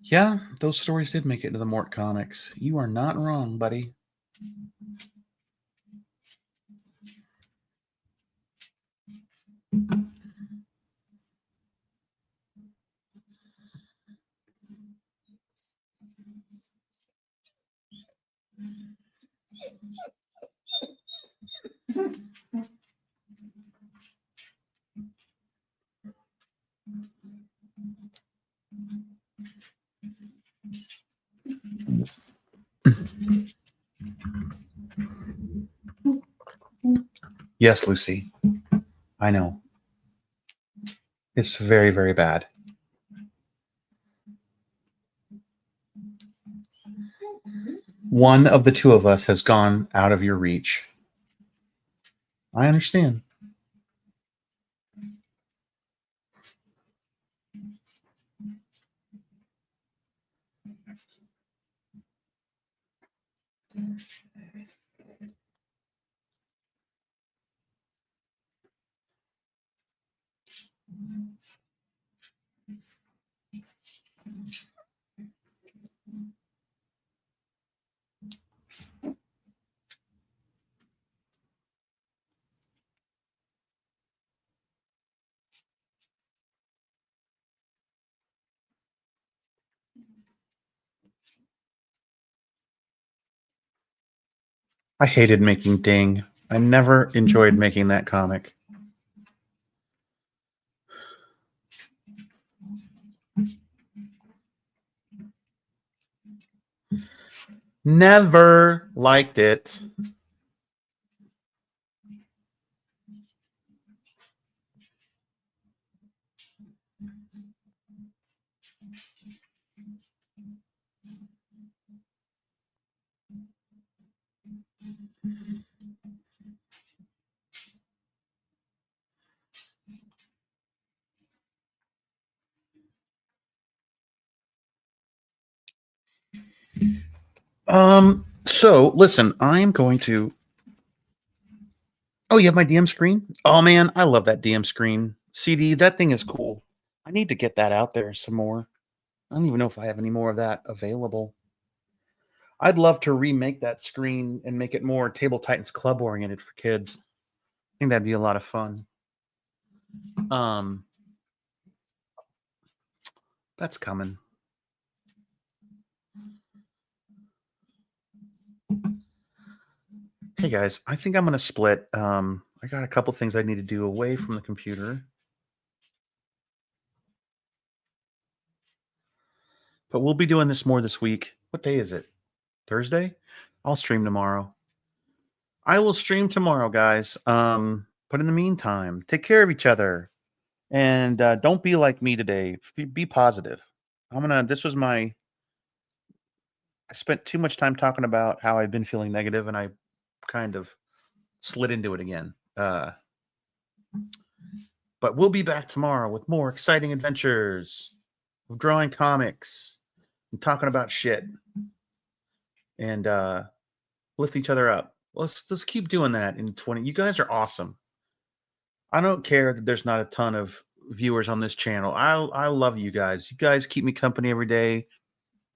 Yeah, those stories did make it into the Mort comics. You are not wrong, buddy. Yes, Lucy. I know. It's very, very bad. One of the two of us has gone out of your reach. I understand. I hated making Ding. I never enjoyed making that comic. Never liked it. So listen, I'm going to. Oh, you have my DM screen? Oh man, I love that DM screen. CD, that thing is cool. I need to get that out there some more. I don't even know if I have any more of that available. I'd love to remake that screen and make it more Table Titans Club oriented for kids. I think that'd be a lot of fun. That's coming. Hey guys, I think I'm gonna split. I got a couple things I need to do away from the computer. But we'll be doing this more this week. What day is it? Thursday? I'll stream tomorrow. I will stream tomorrow, guys. But in the meantime, take care of each other. And don't be like me today. Be positive. This was I spent too much time talking about how I've been feeling negative, and I kind of slid into it again. But we'll be back tomorrow with more exciting adventures of drawing comics and talking about shit and lift each other up. Let's keep doing that in 20. You guys are awesome. I don't care that there's not a ton of viewers on this channel. I love you guys. You guys keep me company every day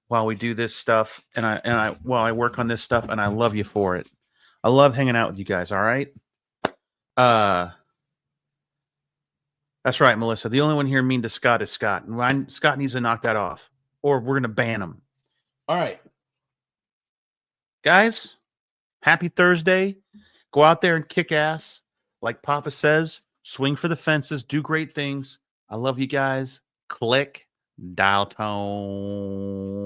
while we do this stuff, and while I work on this stuff, and I love you for it. I love hanging out with you guys. All right. That's right, Melissa. The only one here mean to Scott is Scott, and Scott needs to knock that off, or we're gonna ban him. All right, guys. Happy Thursday. Go out there and kick ass. Like Papa says, swing for the fences, do great things. I love you guys. Click, dial tone.